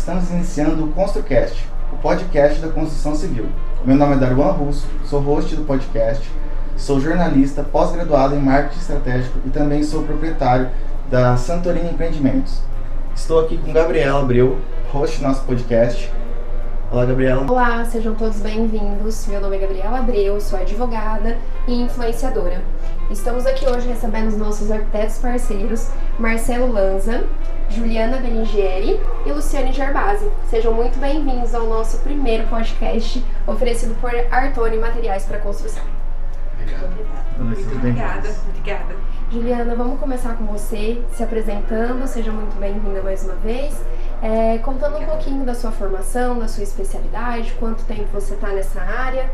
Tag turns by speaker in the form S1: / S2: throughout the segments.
S1: estamos iniciando o ConstruCast, o podcast da construção civil. Meu nome é Darwan Russo, sou host do podcast, sou jornalista pós-graduado em marketing estratégico e também sou proprietário da Santorini Empreendimentos. Estou aqui com Gabriela Abreu, host do nosso podcast. Olá, Gabriela.
S2: Olá, sejam todos bem-vindos. Meu nome é Gabriela Abreu, sou advogada e influenciadora. Estamos aqui hoje recebendo os nossos arquitetos parceiros, Marcelo Lanza, Juliana Belingieri e Luciane Gerbasi. Sejam muito bem-vindos ao nosso primeiro podcast oferecido por Artoni Materiais para Construção.
S1: Obrigado.
S3: Obrigada.
S2: Juliana, vamos começar com você, se apresentando. Seja muito bem-vinda mais uma vez. Contando um pouquinho da sua formação, da sua especialidade, quanto tempo você está nessa área.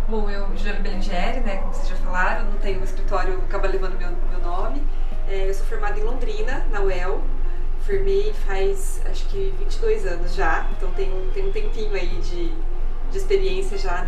S3: Bom, eu, Juliana Belingieri, como vocês já falaram, não tenho um escritório, acaba levando meu nome. Eu sou formada em Londrina, na UEL. Formei faz, acho que 22 anos já, então tem um tempinho aí de experiência já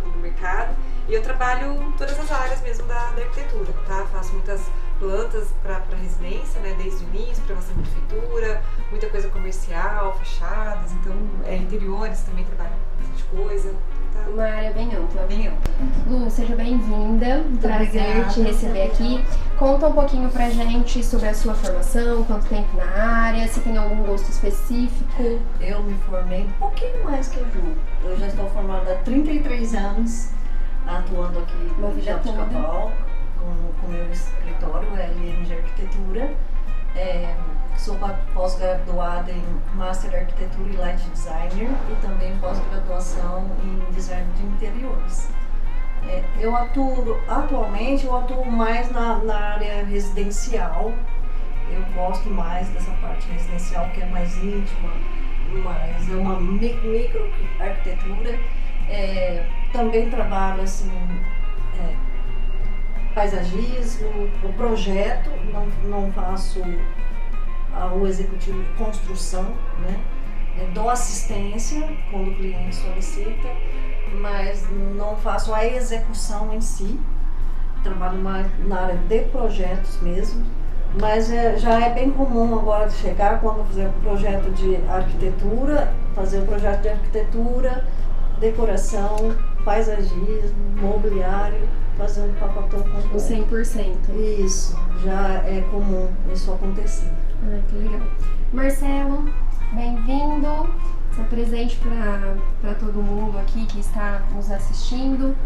S3: no mercado. E eu trabalho em todas as áreas mesmo da arquitetura, tá? Faço muitas plantas para residência, desde o início, aprovação de prefeitura, muita coisa comercial, fachadas, então interiores também trabalho bastante coisa. Tá?
S2: Uma área bem ampla.
S3: Bem ampla.
S2: Lu, seja bem-vinda, prazer te receber aqui. Conta um pouquinho pra gente sobre a sua formação, quanto tempo na área, se tem algum gosto específico.
S4: Eu me formei um pouquinho mais que a Ju. Eu já estou formada há 33 anos, atuando aqui no Jaboticabal, com o meu escritório, LM de Arquitetura. Sou pós-graduada em Master Arquitetura e Light Designer e também pós-graduação em Design de Interiores. Atualmente eu atuo mais na área residencial. Eu gosto mais dessa parte residencial, que é mais íntima, mas é uma micro arquitetura. Também trabalho paisagismo, o projeto, não faço o executivo de construção, dou assistência quando o cliente solicita, mas não faço a execução em si. Trabalho mais na área de projetos mesmo, mas já é bem comum agora chegar quando fazer um projeto de arquitetura, fazer um projeto de arquitetura, decoração, paisagismo, mobiliário, fazer um pacotão completo.
S2: O 100%.
S4: Isso, já é comum isso acontecer.
S2: Que legal. Marcelo, bem-vindo. Se apresente para todo mundo aqui que está nos assistindo.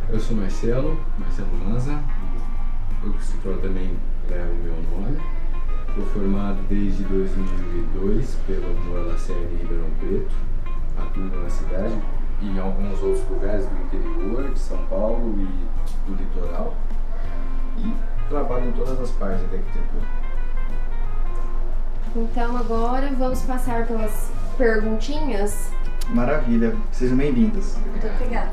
S5: Eu sou Marcelo Lanza, o escritório também leva o meu nome. Estou formado desde 2002 pela Moura Lacerda em Ribeirão Preto, atuo na cidade e em alguns outros lugares do interior, de São Paulo e do litoral, e trabalho em todas as partes da arquitetura.
S2: Então agora vamos passar pelas perguntinhas.
S1: Maravilha, sejam bem-vindas.
S4: Muito obrigada.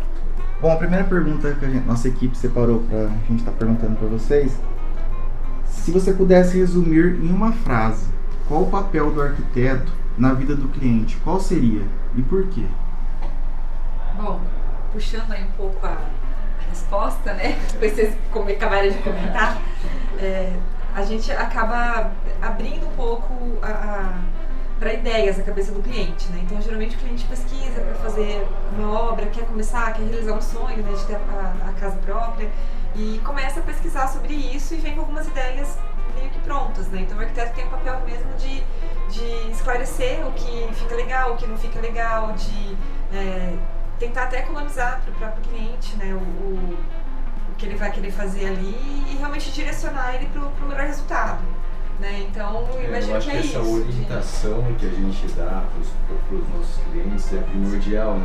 S1: Bom, a primeira pergunta que nossa equipe separou para a gente estar perguntando para vocês: se você pudesse resumir em uma frase, qual o papel do arquiteto na vida do cliente, qual seria e por quê?
S3: Bom, puxando aí um pouco a resposta, depois vocês acabaram de comentar, a gente acaba abrindo um pouco para ideias na cabeça do cliente, Então, geralmente o cliente pesquisa para fazer uma obra, quer começar, quer realizar um sonho, de ter a casa própria, e começa a pesquisar sobre isso e vem com algumas ideias meio que prontas, Então, o arquiteto tem o papel mesmo de esclarecer o que fica legal, o que não fica legal, de tentar até economizar para o próprio cliente, o que ele vai querer fazer ali e realmente direcionar ele para o melhor resultado, Então, eu imagino
S5: eu acho que essa
S3: isso.
S5: orientação que a gente dá para os nossos clientes é primordial,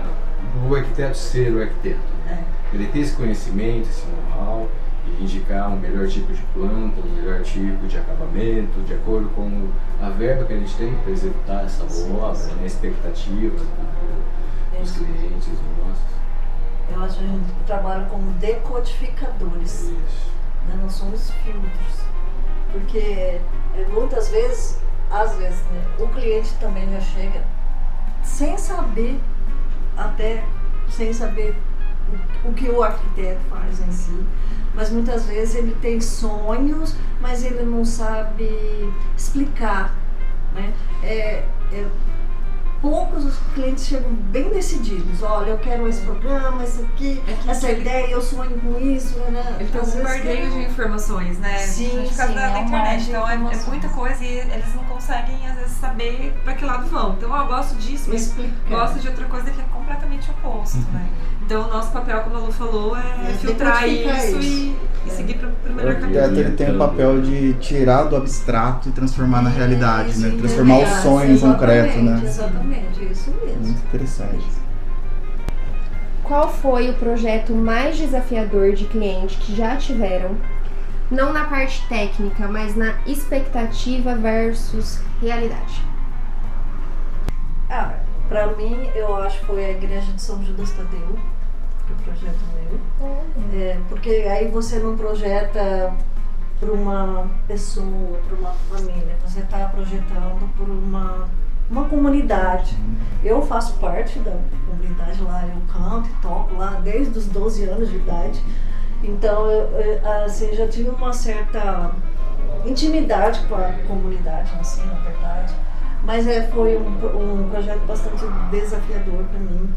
S5: O arquiteto ser o arquiteto, Ele ter esse conhecimento, esse know-how e indicar um melhor tipo de planta, um melhor tipo de acabamento, de acordo com a verba que a gente tem para executar essa obra, a expectativa dos clientes nossos.
S4: Eu acho que a gente trabalha como decodificadores.
S5: Isso.
S4: Nós somos filtros. Porque muitas vezes, o cliente também já chega sem saber o que o arquiteto faz em si. Mas muitas vezes ele tem sonhos, mas ele não sabe explicar, poucos os clientes chegam bem decididos. Olha, eu quero esse programa, esse aqui, essa ideia, eu sonho com isso, né?
S3: Ele tem um bombardeio de informações, né?
S4: Sim,
S3: por causa
S4: sim,
S3: da internet. Então é
S4: informações.
S3: muita coisa e eles não conseguem, às vezes, saber para que lado vão. Então, eu gosto disso, mas gosto de outra coisa que é completamente oposto, né? Então, o nosso papel, como a Lu falou, é filtrar isso e seguir para o melhor
S1: O
S3: caminho.
S1: arquiteto ele tem o papel de tirar do abstrato e transformar na realidade, né?
S4: Isso,
S1: Transformar o sonho em concreto, né?
S4: Exatamente, isso mesmo.
S1: Muito interessante.
S2: Qual foi o projeto mais desafiador de cliente que já tiveram? Não na parte técnica, mas na expectativa versus realidade.
S4: Para mim, eu acho que foi a igreja de São Judas Tadeu, que é o projeto meu. Porque aí você não projeta para uma pessoa, para uma família, você está projetando por uma comunidade. Eu faço parte da comunidade lá, eu canto e toco lá desde os 12 anos de idade. Então, assim, já tive uma certa intimidade com a comunidade, assim, na verdade. Mas foi um projeto bastante desafiador para mim,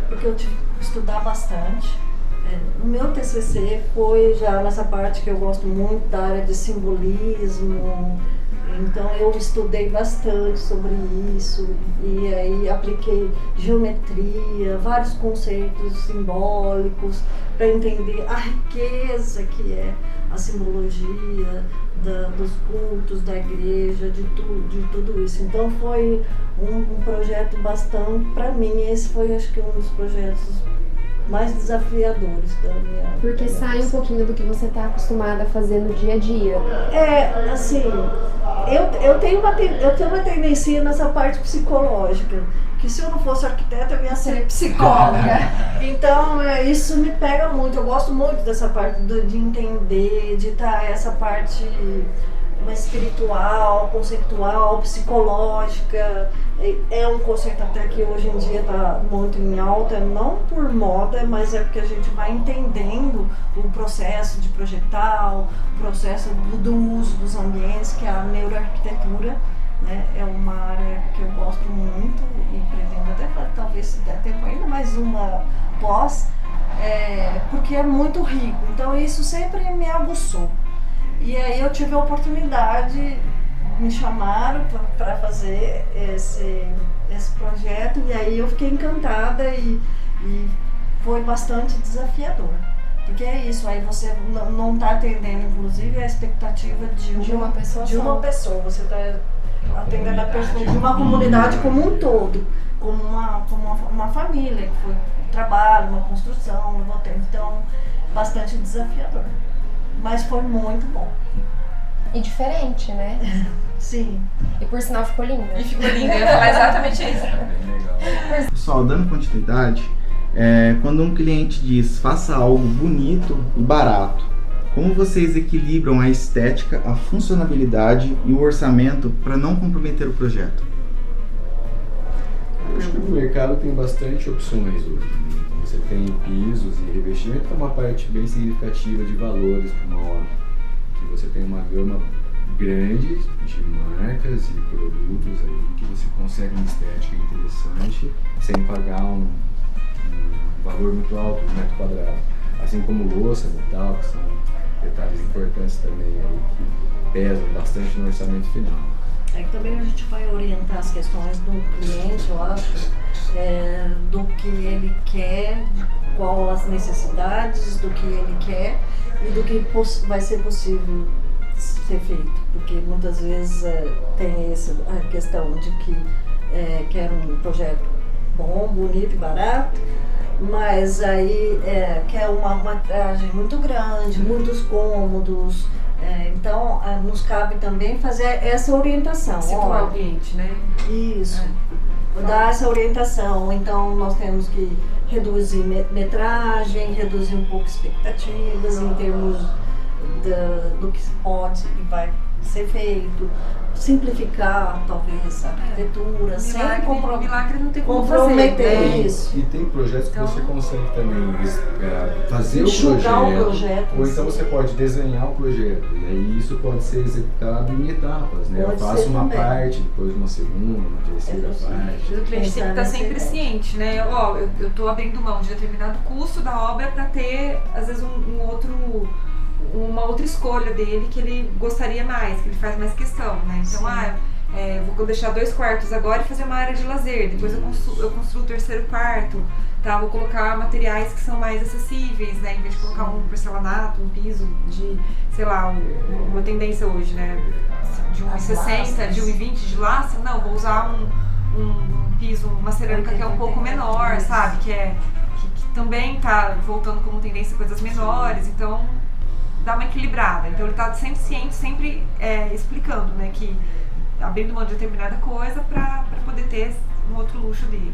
S4: porque eu tive que estudar bastante. O meu TCC foi já nessa parte que eu gosto muito da área de simbolismo, então eu estudei bastante sobre isso e aí apliquei geometria, vários conceitos simbólicos para entender a riqueza que é a simbologia dos cultos, da igreja, de tudo isso. Então foi um projeto bastante, para mim, esse foi acho que um dos projetos mais desafiadores da minha...
S2: Porque sai um pouquinho do que você está acostumada a fazer no dia a dia.
S4: Assim, eu tenho uma tendência nessa parte psicológica, que se eu não fosse arquiteta eu ia ser psicóloga. Então isso me pega muito, eu gosto muito dessa parte de entender, de estar essa parte mais espiritual, conceitual, psicológica. É um conceito até que hoje em dia está muito em alta, não por moda, mas é porque a gente vai entendendo o processo de projetar, o processo do uso dos ambientes, que é a neuroarquitetura, né? É uma área que eu gosto muito e pretendo até talvez se der tempo ainda mais uma pós, porque é muito rico, então isso sempre me aguçou. E aí eu tive a oportunidade, me chamaram para fazer esse projeto e aí eu fiquei encantada e foi bastante desafiador. Porque é isso, aí você não está atendendo inclusive a expectativa de uma pessoa, você está atendendo a pessoa de uma comunidade como um todo, como uma família, que foi um trabalho, uma construção, então bastante desafiador. Mas foi muito bom.
S2: E diferente, né?
S4: Sim.
S2: E por sinal ficou linda.
S3: E ficou linda, eu ia falar exatamente isso.
S5: Bem legal.
S1: Pessoal, dando continuidade, quando um cliente diz faça algo bonito e barato, como vocês equilibram a estética, a funcionalidade e o orçamento para não comprometer o projeto?
S5: Eu acho que o mercado tem bastante opções hoje. Você tem pisos e revestimento, que é uma parte bem significativa de valores para uma obra. Que você tem uma gama grande de marcas e produtos aí que você consegue uma estética interessante sem pagar um valor muito alto por metro quadrado. Assim como louça, metal, que são detalhes importantes também aí que pesam bastante no orçamento final.
S4: Também a gente vai orientar as questões do cliente, eu acho, do que ele quer, qual as necessidades do que ele quer e do que vai ser possível ser feito. Porque muitas vezes tem a questão de que quer um projeto bom, bonito e barato, mas aí quer uma metragem muito grande, muitos cômodos. Então, nos cabe também fazer essa orientação.
S3: Situar o cliente, né?
S4: Isso. Dar essa orientação. Então, nós temos que reduzir metragem, reduzir um pouco expectativas em termos do que pode e vai ser feito. simplificar, talvez, a arquitetura, sem
S3: milagre não tem como
S4: comprometer
S3: fazer, né?
S4: isso.
S5: E tem projetos que você consegue também fazer
S4: Enxugar
S5: o
S4: o projeto,
S5: ou então
S4: sim.
S5: você pode desenhar o projeto, e aí isso pode ser executado em etapas, né? Eu
S4: Pode
S5: faço
S4: ser
S5: uma
S4: também.
S5: parte, depois uma segunda, uma terceira parte.
S3: O cliente tem que
S4: Pensar
S3: estar
S4: nessa
S3: sempre
S4: ideia.
S3: ciente, né? Ó, eu estou abrindo mão de determinado custo da obra para ter, às vezes, uma outra escolha dele que ele gostaria mais, que ele faz mais questão, né? Então, vou deixar 2 quartos agora e fazer uma área de lazer, depois eu construo o 3º quarto, tá? Vou colocar materiais que são mais acessíveis, né? Em vez de colocar um porcelanato, um piso de, sei lá, uma tendência hoje, né? De 1,60, de 1,20 de laço, não, vou usar um piso, uma cerâmica que é um pouco menor, sabe? Que também tá voltando como tendência coisas menores, então dá uma equilibrada. Então ele tá sempre ciente, sempre explicando, né, que abrindo mão de determinada coisa para poder ter um outro luxo dele.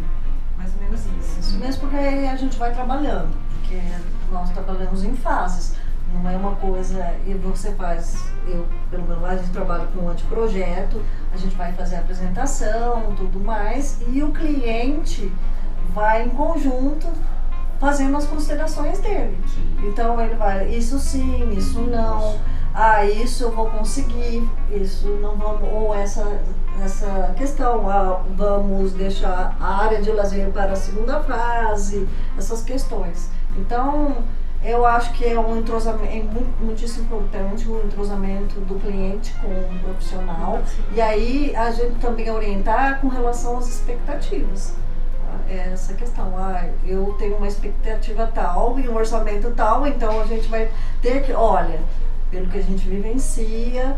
S3: Mais ou menos isso.
S4: Isso mesmo, porque aí a gente vai trabalhando, porque nós trabalhamos em fases. Não é uma coisa, e você faz, pelo meu lado, a gente trabalha com um anteprojeto, a gente vai fazer a apresentação, tudo mais, e o cliente vai em conjunto fazendo as considerações dele. Então ele vai, isso sim, isso não, isso eu vou conseguir, isso não vamos, ou essa questão, vamos deixar a área de lazer para a segunda fase, essas questões. Então, eu acho que é um entrosamento, muitíssimo importante o entrosamento do cliente com o profissional, e aí a gente também orientar com relação às expectativas. Essa questão, eu tenho uma expectativa tal e um orçamento tal, então a gente vai ter que, olha, pelo que a gente vivencia,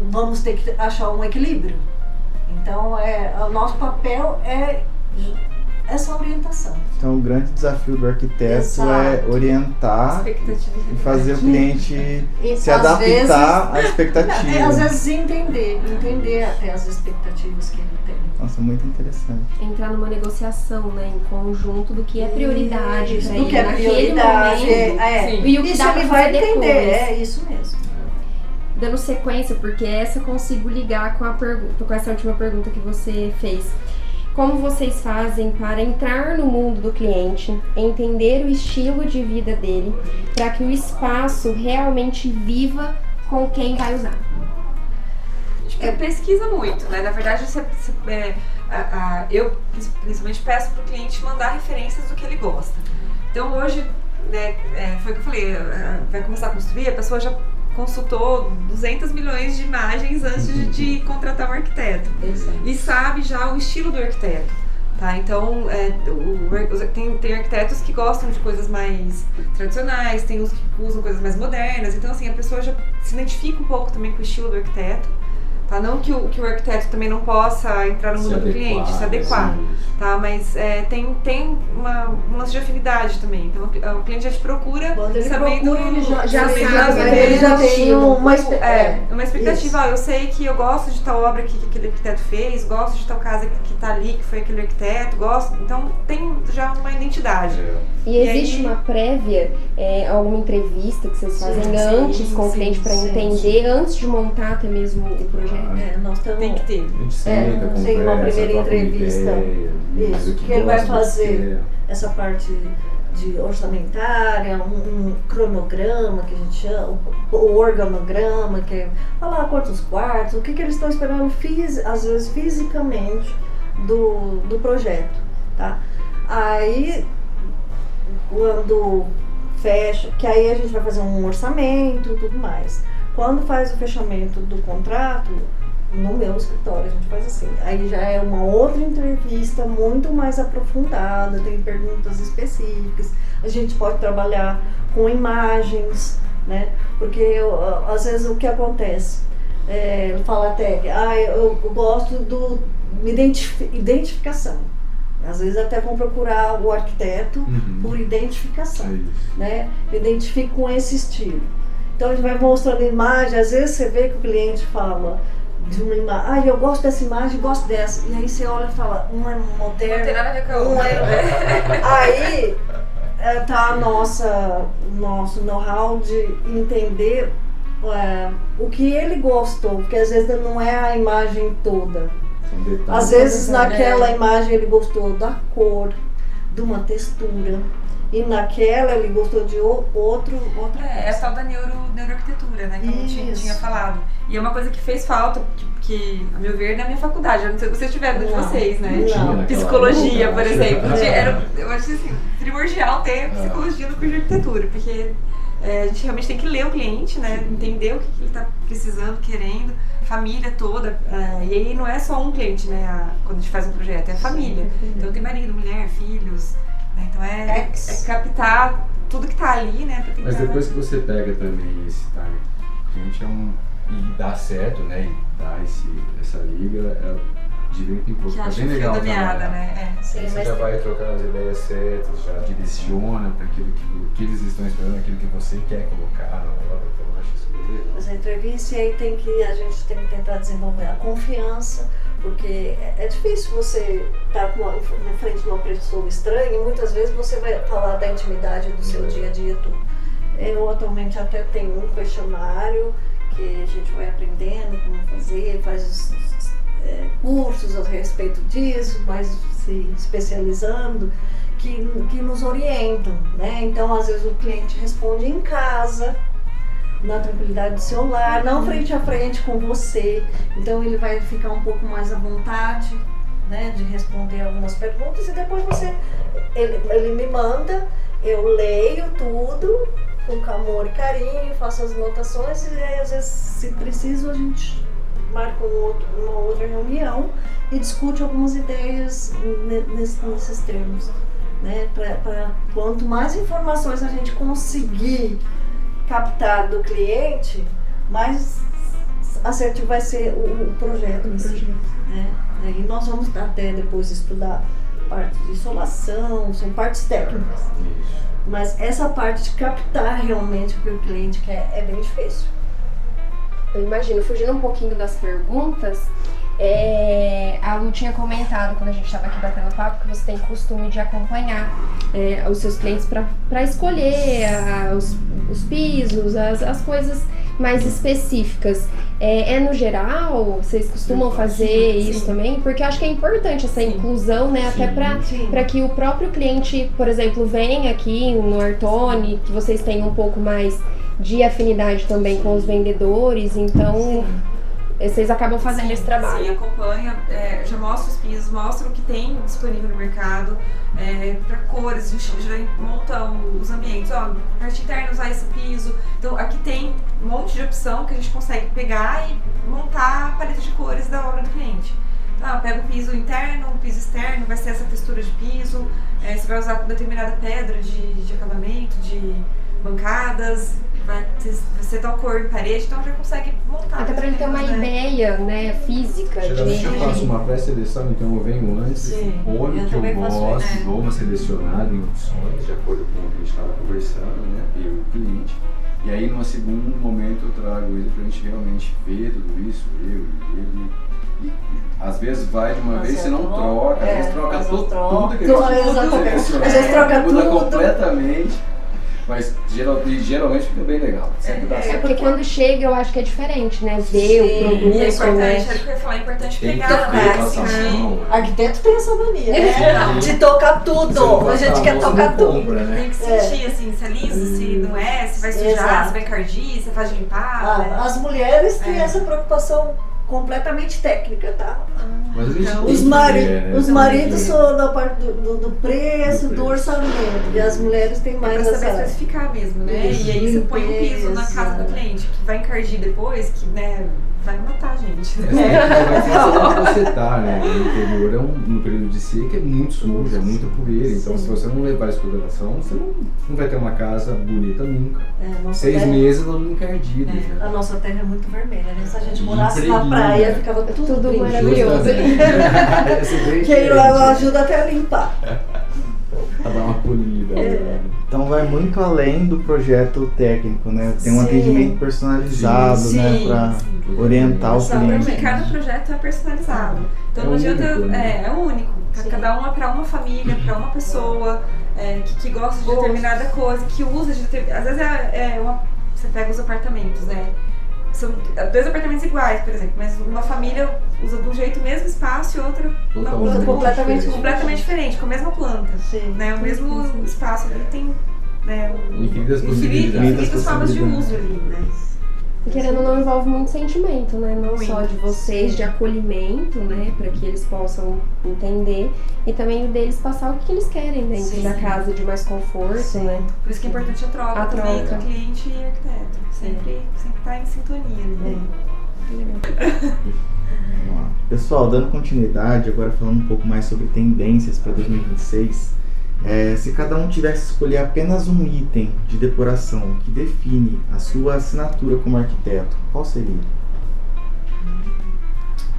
S4: vamos ter que achar um equilíbrio. Então, o nosso papel é essa orientação.
S1: Então o grande desafio do arquiteto
S4: Exato.
S1: é orientar e fazer o cliente se adaptar à expectativa.
S4: Às vezes entender até as expectativas que ele tem.
S1: Nossa, muito interessante.
S2: Entrar numa negociação, né, em conjunto do que é prioridade para
S4: do
S2: ele
S4: que é
S2: naquele
S4: prioridade,
S2: momento e o que
S4: isso
S2: dá pra
S4: ele vai
S2: fazer
S4: entender,
S2: depois.
S4: isso mesmo.
S2: Dando sequência, porque essa eu consigo ligar com essa última pergunta que você fez. Como vocês fazem para entrar no mundo do cliente, entender o estilo de vida dele, para que o espaço realmente viva com quem vai usar?
S3: Pesquisa muito, né? Na verdade, eu principalmente peço para o cliente mandar referências do que ele gosta. Então hoje, né, foi o que eu falei, vai começar a construir, a pessoa já consultou 200 milhões de imagens antes de contratar um arquiteto.
S4: Exato.
S3: E sabe já o estilo do arquiteto. Tá? Então, tem arquitetos que gostam de coisas mais tradicionais, tem os que usam coisas mais modernas. Então, assim, a pessoa já se identifica um pouco também com o estilo do arquiteto. Tá? Não que o arquiteto também não possa entrar no mundo do cliente, se adequar, tá? Mas tem uma lance de afinidade também. Então o cliente já te procura
S4: Quando ele
S3: sabendo,
S4: procura, ele já
S2: sabe,
S4: ele já tem uma
S3: expectativa. Eu sei que eu gosto de tal obra que aquele arquiteto fez, gosto de tal casa que tá ali, que foi aquele arquiteto, gosto. Então tem já uma identidade.
S2: E existe uma prévia, alguma entrevista que vocês fazem antes com o cliente para entender, antes de montar até mesmo o projeto?
S4: Nós temos,
S3: Tem que ter.
S5: A gente senta,
S4: tem uma
S5: conversa,
S4: primeira
S5: troca uma
S4: entrevista.
S5: ideia,
S4: Isso,
S5: o
S4: que ele vai
S5: gosta,
S4: fazer essa parte de orçamentária, um cronograma que a gente chama, o organograma, que é falar quantos quartos, o que eles estão esperando, às vezes fisicamente, do projeto, tá? Aí, quando fecha, que aí a gente vai fazer um orçamento e tudo mais. Quando faz o fechamento do contrato, no meu escritório, a gente faz assim. Aí já é uma outra entrevista muito mais aprofundada, tem perguntas específicas. A gente pode trabalhar com imagens, né? Porque às vezes o que acontece? Fala até que eu gosto do identificação. Às vezes até vão procurar o arquiteto por identificação, né? Me identifico com esse estilo. Então a gente vai mostrando imagem, às vezes você vê que o cliente fala de uma imagem, eu gosto dessa imagem, gosto dessa. E aí você olha e fala, uma é moderna,
S3: Não tem nada a ver com a outra.
S4: Aí tá nosso know-how de entender o que ele gostou, porque às vezes não é a imagem toda.
S5: São detalhes.
S4: Às vezes naquela imagem ele gostou da cor, de uma textura, e naquela ele gostou de outra
S3: É a tal da neuroarquitetura, né, que eu tinha falado. E é uma coisa que fez falta, que a meu ver, na minha faculdade, eu não sei se vocês tiveram de vocês, né?
S4: Não.
S3: Psicologia, por exemplo. Eu acho assim, primordial ter psicologia no curso de arquitetura, porque a gente realmente tem que ler o cliente, né? Entender o que ele está precisando, querendo, família toda. E aí não é só um cliente, né? Quando a gente faz um projeto, é a família. Então tem marido, mulher, filhos. Né? Então é captar tudo que está ali, né? Pra tentar...
S5: Mas depois que você pega também esse target cliente e dá certo, né? E dá essa liga, direito em pouco.
S3: Que
S5: Tá
S3: acho
S5: bem legal
S3: da meada,
S5: trabalhar.
S3: né?
S4: Sim,
S5: Aí você
S4: mas
S5: já vai trocando as ideias certas, já direciona para aquilo que eles estão esperando, aquilo que você quer colocar na obra. Então eu acho isso bem legal.
S4: Mas a entrevista, e aí a gente tem que tentar desenvolver a confiança, porque é difícil você estar na frente de uma pessoa estranha e muitas vezes você vai falar da intimidade do seu dia a dia tudo. Eu atualmente até tenho um questionário que a gente vai aprendendo como fazer, faz cursos a respeito disso, mas se especializando, que nos orientam, né? Então, às vezes o cliente responde em casa, na tranquilidade do seu lar, não frente a frente com você. Então ele vai ficar um pouco mais à vontade, né, de responder algumas perguntas, e depois ele me manda, eu leio tudo com amor e carinho, faço as anotações, e aí às vezes, se preciso, a gente marca uma outra reunião e discute algumas ideias nesses termos, né? Para quanto mais informações a gente conseguir captar do cliente, mais assertivo vai ser o projeto em si, né? Aí nós vamos até depois estudar parte de insolação, são partes técnicas, mas essa parte de captar realmente o que o cliente quer é bem difícil.
S2: Eu imagino, fugindo um pouquinho das perguntas, a Lu tinha comentado quando a gente estava aqui batendo papo que você tem costume de acompanhar os seus clientes para escolher os pisos, as coisas mais específicas. No geral, vocês costumam fazer isso também? Porque eu acho que é importante essa inclusão, né? Até para que o próprio cliente, por exemplo, venha aqui no Artone, que vocês tenham um pouco mais de afinidade também com os vendedores, então vocês acabam fazendo esse trabalho.
S3: Sim, acompanha, já mostra os pisos, mostra o que tem disponível no mercado, para cores, a gente já monta os ambientes, parte interna usar esse piso, então aqui tem um monte de opção que a gente consegue pegar e montar a paleta de cores da obra do cliente. Então, pega o piso interno, o piso externo, vai ser essa textura de piso, você vai usar com determinada pedra de acabamento, de bancadas, você dá a cor em parede, então já consegue montar.
S2: Até para ele ter uma ideia, né, física.
S5: Geralmente eu faço uma pré-seleção, então eu venho antes, olho o que eu gosto, dou uma selecionada em opções, de acordo com o que a gente estava conversando, né, eu e o cliente. E aí, num segundo momento, eu trago ele para a gente realmente ver tudo isso, eu e ele. E às vezes vai de uma vez, você não troca, às vezes troca tudo que a gente seleciona,
S4: às vezes troca
S5: muda
S4: tudo
S5: completamente. Mas geralmente fica bem legal. Sempre dá certo.
S2: Porque quando chega eu acho que é diferente, né? Ver o produto.
S3: E é importante, era o que eu ia falar, é importante
S5: Tem
S3: pegar,
S5: que
S3: né?
S5: sentir.
S4: Arquiteto tem essa mania, né? De tocar tudo. A gente quer tocar tudo.
S5: Compra, né?
S3: Tem que sentir assim, se é liso, se não é, se vai sujar, se vai encardir, se faz limpar. Né?
S4: As mulheres têm essa preocupação completamente técnica, tá?
S5: Mas a gente tem
S4: Os,
S5: que ver, né?
S4: os maridos são da parte do preço, do orçamento, e as mulheres têm mais
S3: Pra saber
S4: essa...
S3: especificar mesmo, né? E aí você põe o piso na casa do cliente, que vai encardir depois, que, né, vai matar a gente.
S5: Vai ser onde você tá, né? No interior no período de seca é muito sujo, é muita poeira. Então, se você não levar isso em consideração, você não vai ter uma casa bonita nunca. 6 meses ela não encardida.
S4: A nossa terra é muito vermelha, né? Se a gente morasse na praia, ficava tudo
S2: maravilhoso.
S4: Que ela ajuda até a limpar.
S5: Pra dar uma polida.
S1: Então vai muito além do projeto técnico, né? Tem um atendimento personalizado, né? Para orientar o cliente.
S3: Porque cada projeto é personalizado. Então não adianta, é único. Cada uma para uma família, para uma pessoa que gosta de determinada coisa, que usa de determinada. Às vezes você pega os apartamentos, né? são 2 apartamentos iguais, por exemplo, mas uma família usa de um jeito o mesmo espaço e outra na planta completamente diferente, com a mesma planta.
S4: Sim.
S3: Né? O mesmo espaço ali tem, né,
S5: infinitas possibilidades.
S3: infinitas formas de uso ali, né?
S2: E querendo ou não, envolve muito sentimento, né? Não só de vocês, de acolhimento, né? Pra que eles possam entender. E também deles passar o que eles querem dentro da casa, de mais conforto, né?
S3: Por isso que é importante a troca também entre cliente e arquiteto. Sempre tá em sintonia ali.
S1: Vamos lá. Pessoal, dando continuidade, agora falando um pouco mais sobre tendências para 2026. Se cada um tivesse que escolher apenas um item de decoração que define a sua assinatura como arquiteto, qual seria?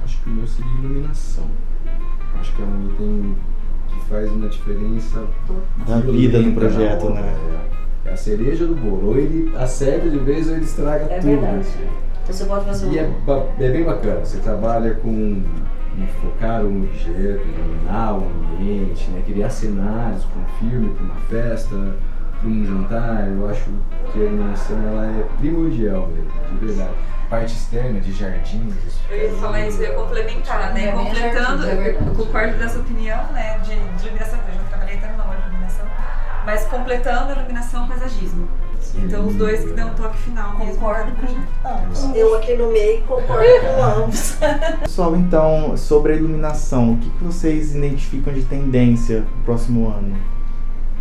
S5: Acho que o meu seria iluminação. Acho que é um item que faz uma diferença
S1: Da vida do projeto,
S5: na obra,
S1: né?
S5: É a cereja do bolo. Ou ele acerta de vez ou ele estraga
S4: É
S5: tudo.
S4: verdade. Você pode fazer
S5: E é bem bacana. Você trabalha com focar um objeto, iluminar o ambiente, né? Criar cenários com filme para uma festa, para um jantar. Eu acho que a iluminação ela é primordial mesmo, de verdade. Parte externa de jardins.
S3: Eu ia falar isso, eu ia complementar, né? Completando, eu concordo dessa opinião, né? De iluminação, eu já trabalhei até numa hora de iluminação, mas completando a iluminação e paisagismo. Então os dois que dão um toque final mesmo.
S4: Concordo com ambos. Eu aqui no meio concordo com ambos.
S1: Pessoal, então, sobre a iluminação, o que vocês identificam de tendência no próximo ano?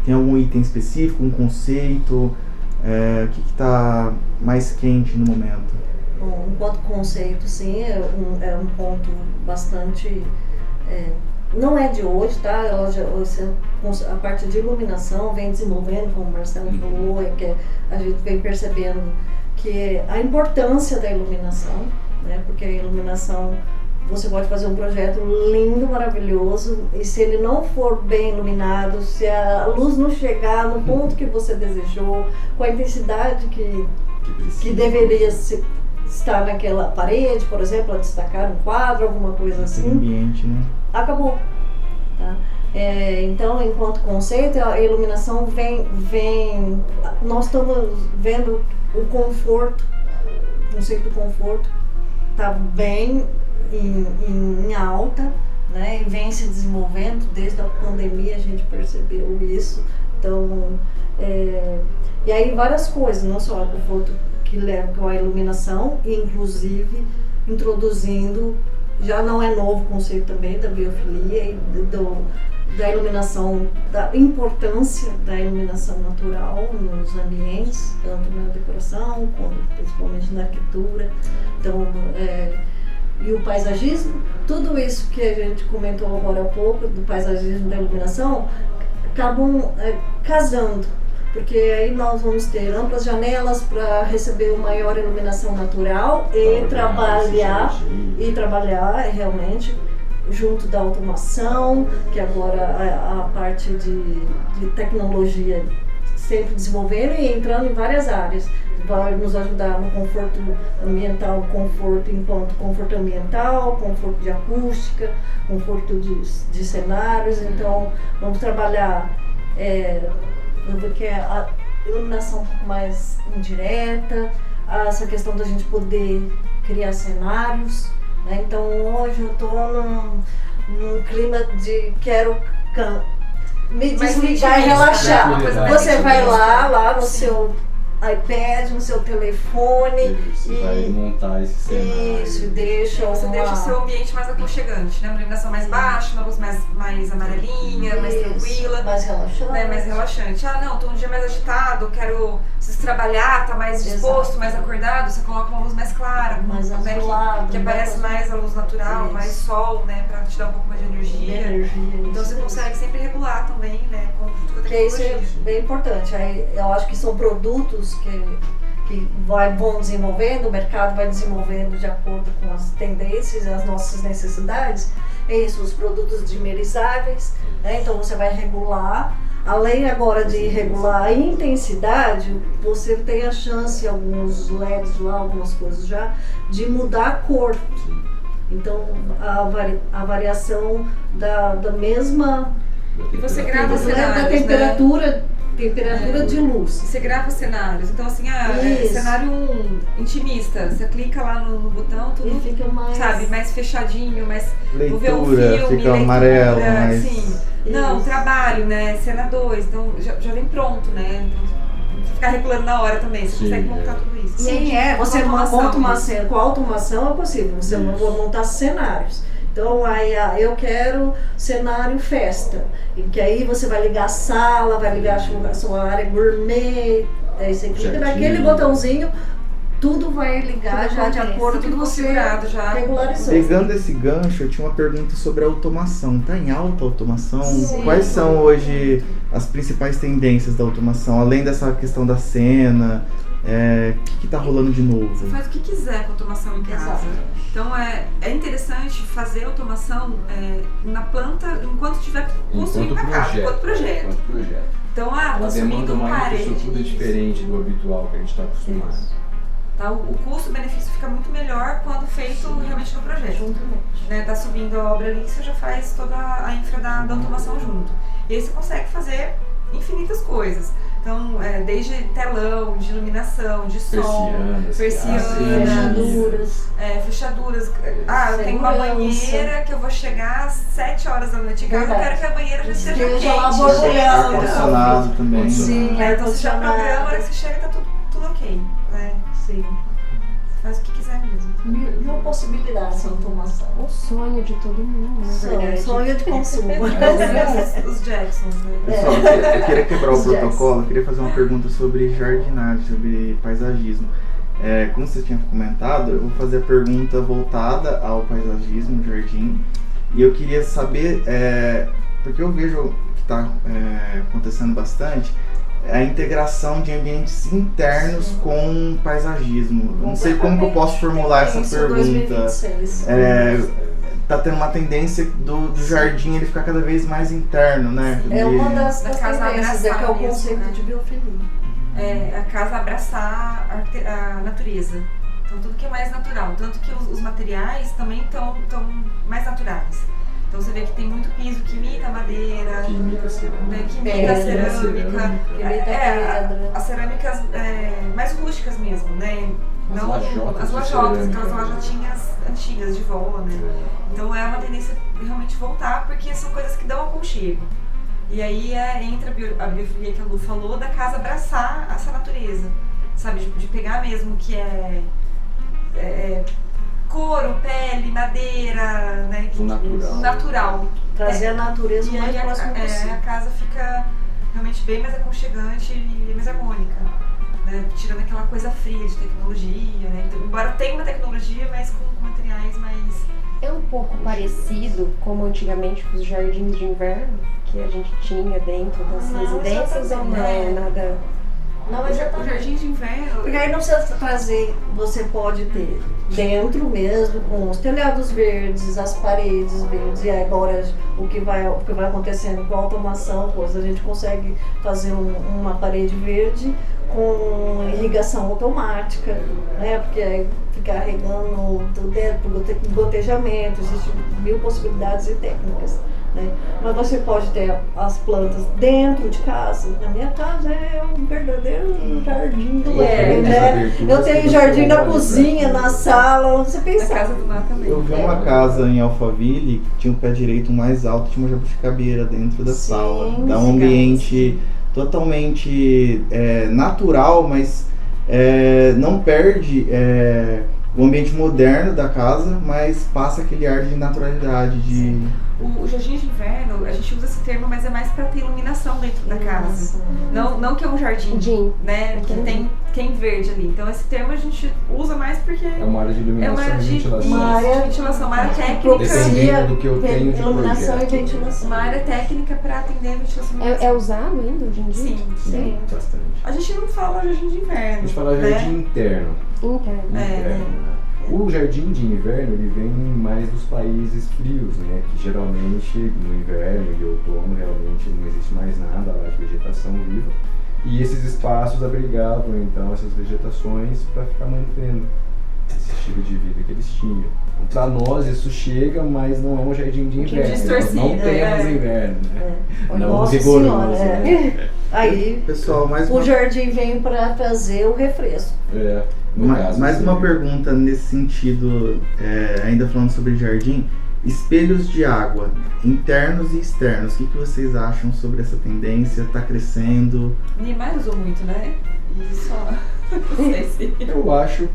S1: Tem algum item específico, um conceito? O que está mais quente no momento?
S4: Bom, enquanto conceito, sim, é um ponto bastante... não é de hoje, tá? A parte de iluminação vem desenvolvendo, como o Marcelo falou, que a gente vem percebendo que a importância da iluminação, né? Porque a iluminação, você pode fazer um projeto lindo, maravilhoso, e se ele não for bem iluminado, se a luz não chegar no ponto que você desejou, com a intensidade que deveria estar naquela parede, por exemplo, a destacar um quadro, alguma coisa assim,
S1: ambiente, né?
S4: Acabou. Tá? Então, enquanto conceito, a iluminação vem. Nós estamos vendo o conforto, o conceito do conforto está bem em alta, né? E vem se desenvolvendo. Desde a pandemia a gente percebeu isso. Então, e aí várias coisas, não só o conforto que leva com a iluminação, inclusive introduzindo, já não é novo o conceito também da biofilia e da iluminação, da importância da iluminação natural nos ambientes, tanto na decoração, quanto principalmente na arquitetura. Então, e o paisagismo, tudo isso que a gente comentou agora há pouco, do paisagismo e da iluminação, acabam casando. Porque aí nós vamos ter amplas janelas para receber uma maior iluminação natural e trabalhar realmente junto da automação, que agora a parte de tecnologia sempre desenvolvendo e entrando em várias áreas. Vai nos ajudar no conforto ambiental, conforto enquanto conforto ambiental, conforto de acústica, conforto de cenários. Então vamos trabalhar que é a iluminação um pouco mais indireta, essa questão da gente poder criar cenários, né? Então hoje eu estou num clima de quero me desligar e relaxar. Você vai lá no seu iPad, no seu telefone
S5: e vai montar esse cenário.
S4: Isso, deixa
S3: o seu ambiente mais aconchegante, né? Uma iluminação mais baixa, uma luz mais amarelinha, mais tranquila.
S4: Mais relaxante.
S3: Né? Mais relaxante. Não, tô um dia mais agitado, quero trabalhar, tá mais disposto, Exato. Mais acordado, você coloca uma luz mais clara,
S4: mais azulada,
S3: que aparece mais a luz natural, mais sol, né? Pra te dar um pouco mais de energia. Então você consegue sempre regular também, né? Com a tecnologia.
S4: Isso é bem importante. Aí, eu acho que são produtos que vão desenvolvendo, o mercado vai desenvolvendo de acordo com as tendências e as nossas necessidades. É isso, os produtos dimerizáveis, né? Então você vai regular. Além agora de regular a intensidade, você tem a chance, alguns LEDs lá, algumas coisas já, de mudar a cor. Então a variação da mesma...
S3: E você grava
S4: da
S3: cenários,
S4: temperatura, temperatura de luz.
S3: Você grava cenários. Então, assim,
S4: Isso.
S3: cenário 1, intimista. Você clica lá no botão,
S4: Ele
S3: tudo,
S4: fica mais...
S3: sabe, mais fechadinho, mais... Vou ver um
S1: Leitura,
S3: filme,
S1: fica
S3: leitura,
S1: amarelo, mas...
S3: Sim. Não,
S4: Isso.
S3: trabalho, né? Cena 2, então já vem pronto, né? Então, não precisa ficar regulando na hora também, você
S5: Sim,
S3: consegue montar tudo isso.
S4: Sim, você
S3: Com automação
S4: monta uma
S3: mesmo.
S4: cena, com automação é possível, você
S5: Isso.
S4: montar cenários. Então, aí eu quero cenário festa, e que aí você vai ligar a sala, vai ligar a sua área gourmet, aí você clica
S5: Certinho.
S4: naquele botãozinho, tudo vai ligar
S2: Tudo
S4: já de
S2: acontece,
S4: acordo com o que
S3: tudo
S4: você
S3: configurado já.
S4: regularizou.
S1: Pegando esse gancho, eu tinha uma pergunta sobre a automação. Tá em alta a automação?
S4: Sim.
S1: Quais são hoje as principais tendências da automação? Além dessa questão da cena, o que tá rolando de novo?
S3: Você faz o que quiser com automação em casa.
S4: Exato.
S3: Então é interessante fazer automação na planta enquanto estiver construindo a casa, enquanto projeto.
S5: Enquanto projeto.
S3: Então,
S5: Ela
S3: tô
S5: demanda
S3: subindo
S5: uma
S3: parede.
S5: infraestrutura diferente do habitual que a gente está acostumado.
S3: Tá? O custo-benefício fica muito melhor quando feito realmente no projeto.
S4: Juntamente.
S3: Né? Tá subindo a obra ali, você já faz toda a infra da automação junto. E aí você consegue fazer infinitas coisas. Então, desde telão, de iluminação, de som,
S4: Fechaduras.
S3: fechaduras. Eu tenho uma
S4: Segurança.
S3: banheira que eu vou chegar às 7 horas da noite em casa, eu
S4: Verdade.
S3: quero que a banheira já esteja
S4: Esteja lá
S3: quente.
S4: borbulhando.
S1: Ar-condicionado também.
S4: Sim,
S3: Então você já programa, a hora
S4: ar-condicionado.
S3: que você chega tá tudo ok. Né?
S4: Sim.
S3: Você faz o que quiser mesmo.
S4: Mil possibilidades de automação.
S2: O sonho de todo mundo, na verdade.
S4: Sonho de consumo.
S3: Os Jacksons, né?
S1: Pessoal, eu queria quebrar o
S4: Os jazz.
S1: protocolo, eu queria fazer uma pergunta sobre jardinagem, sobre paisagismo. Como você tinha comentado, eu vou fazer a pergunta voltada ao paisagismo, jardim, e eu queria saber, porque eu vejo que está acontecendo bastante, a integração de ambientes internos com paisagismo. Eu não sei como que eu posso formular essa
S4: Isso,
S1: pergunta.
S4: 2026.
S1: Tá tendo uma tendência do jardim ele ficar cada vez mais interno, né?
S4: É uma das
S3: Da casa
S4: tendências, que é o
S3: abraçar mesmo,
S4: conceito
S3: né?
S4: de biofilia.
S3: A casa abraçar a natureza. Então tudo que é mais natural. Tanto que os materiais também estão mais naturais. Então você vê que tem muito piso que imita madeira,
S5: Que imita cerâmica.
S3: né, que imita
S4: Pedra,
S3: cerâmica.
S4: Imita pedra.
S3: As cerâmicas mais rústicas mesmo, né?
S5: As
S3: Não
S5: lajotas
S3: as
S5: de
S3: lajotas,
S5: cerâmica.
S3: aquelas lajotinhas antigas de vó, né? Então é uma tendência de realmente voltar, porque são coisas que dão aconchego. E aí entra a biofilia que a Lu falou, da casa abraçar essa natureza, sabe? De pegar mesmo que couro, pele, madeira, né?
S5: O natural.
S3: O natural.
S4: Trazer a natureza o
S3: E
S4: mais
S3: aí
S4: próximo possível.
S3: a casa fica realmente bem mais aconchegante e mais harmônica, né? Tirando aquela coisa fria de tecnologia, né? Então, embora tenha uma tecnologia, mas com materiais mais...
S2: É um pouco parecido como antigamente com os jardins de inverno que a gente tinha dentro das
S4: Não,
S2: residências, ou não é nada?
S4: Não,
S3: O
S4: exatamente.
S3: jardim de inverno...
S4: Porque aí não precisa trazer, você pode ter dentro mesmo, com os telhados verdes, as paredes verdes, e agora o que vai acontecendo com a automação, a gente consegue fazer uma parede verde com irrigação automática, né? Porque aí ficar regando por gotejamento, existem mil possibilidades e técnicas. Né? Mas você pode ter as plantas dentro de casa. Na minha casa é um verdadeiro jardim do Éden, né? Eu tenho jardim na cozinha, na sala, onde você
S3: Na
S4: pensar.
S3: casa do mar também.
S1: Eu vi uma casa em Alphaville que tinha o pé direito mais alto, tinha uma jabuticabeira dentro da
S4: Sim,
S1: sala. Dá um
S4: sim,
S1: ambiente totalmente natural, mas não perde o ambiente moderno da casa, mas passa aquele ar de naturalidade, de...
S3: O jardim de inverno, a gente usa esse termo, mas é mais para ter iluminação dentro da casa. Não que é um jardim, né, que tem verde ali. Então esse termo a gente usa mais porque
S5: É uma área de
S3: é
S5: iluminação
S3: uma área
S5: e
S3: de
S5: ventilação.
S3: ventilação, uma área técnica.
S5: Dependendo do que eu tenho de
S4: iluminação
S5: projeto.
S4: e ventilação.
S3: Uma área técnica para atender a ventilação.
S2: É usado ainda hoje em dia?
S3: Sim.
S5: Sim, bastante.
S3: A gente não fala jardim de inverno.
S5: A gente fala
S3: né?
S5: jardim interno.
S2: Interno.
S5: Inverno, né? O jardim de inverno ele vem mais dos países frios, né? Que geralmente no inverno e outono realmente não existe mais nada lá de vegetação viva. E esses espaços abrigavam então essas vegetações para ficar mantendo esse estilo de vida que eles tinham. Para nós isso chega, mas não é um jardim de inverno. Nós não temos inverno, né? Não
S4: Nossa
S5: rigoroso.
S4: Senhora,
S5: Né?
S4: Aí
S1: Pessoal,
S4: o jardim vem para trazer o refresco.
S5: No caso,
S1: mais uma
S5: sim.
S1: pergunta nesse sentido, ainda falando sobre jardim. Espelhos de água, internos e externos, o que vocês acham sobre essa tendência? Está crescendo?
S3: Niemeyer usou muito, né? E só. Não sei se.
S5: Eu acho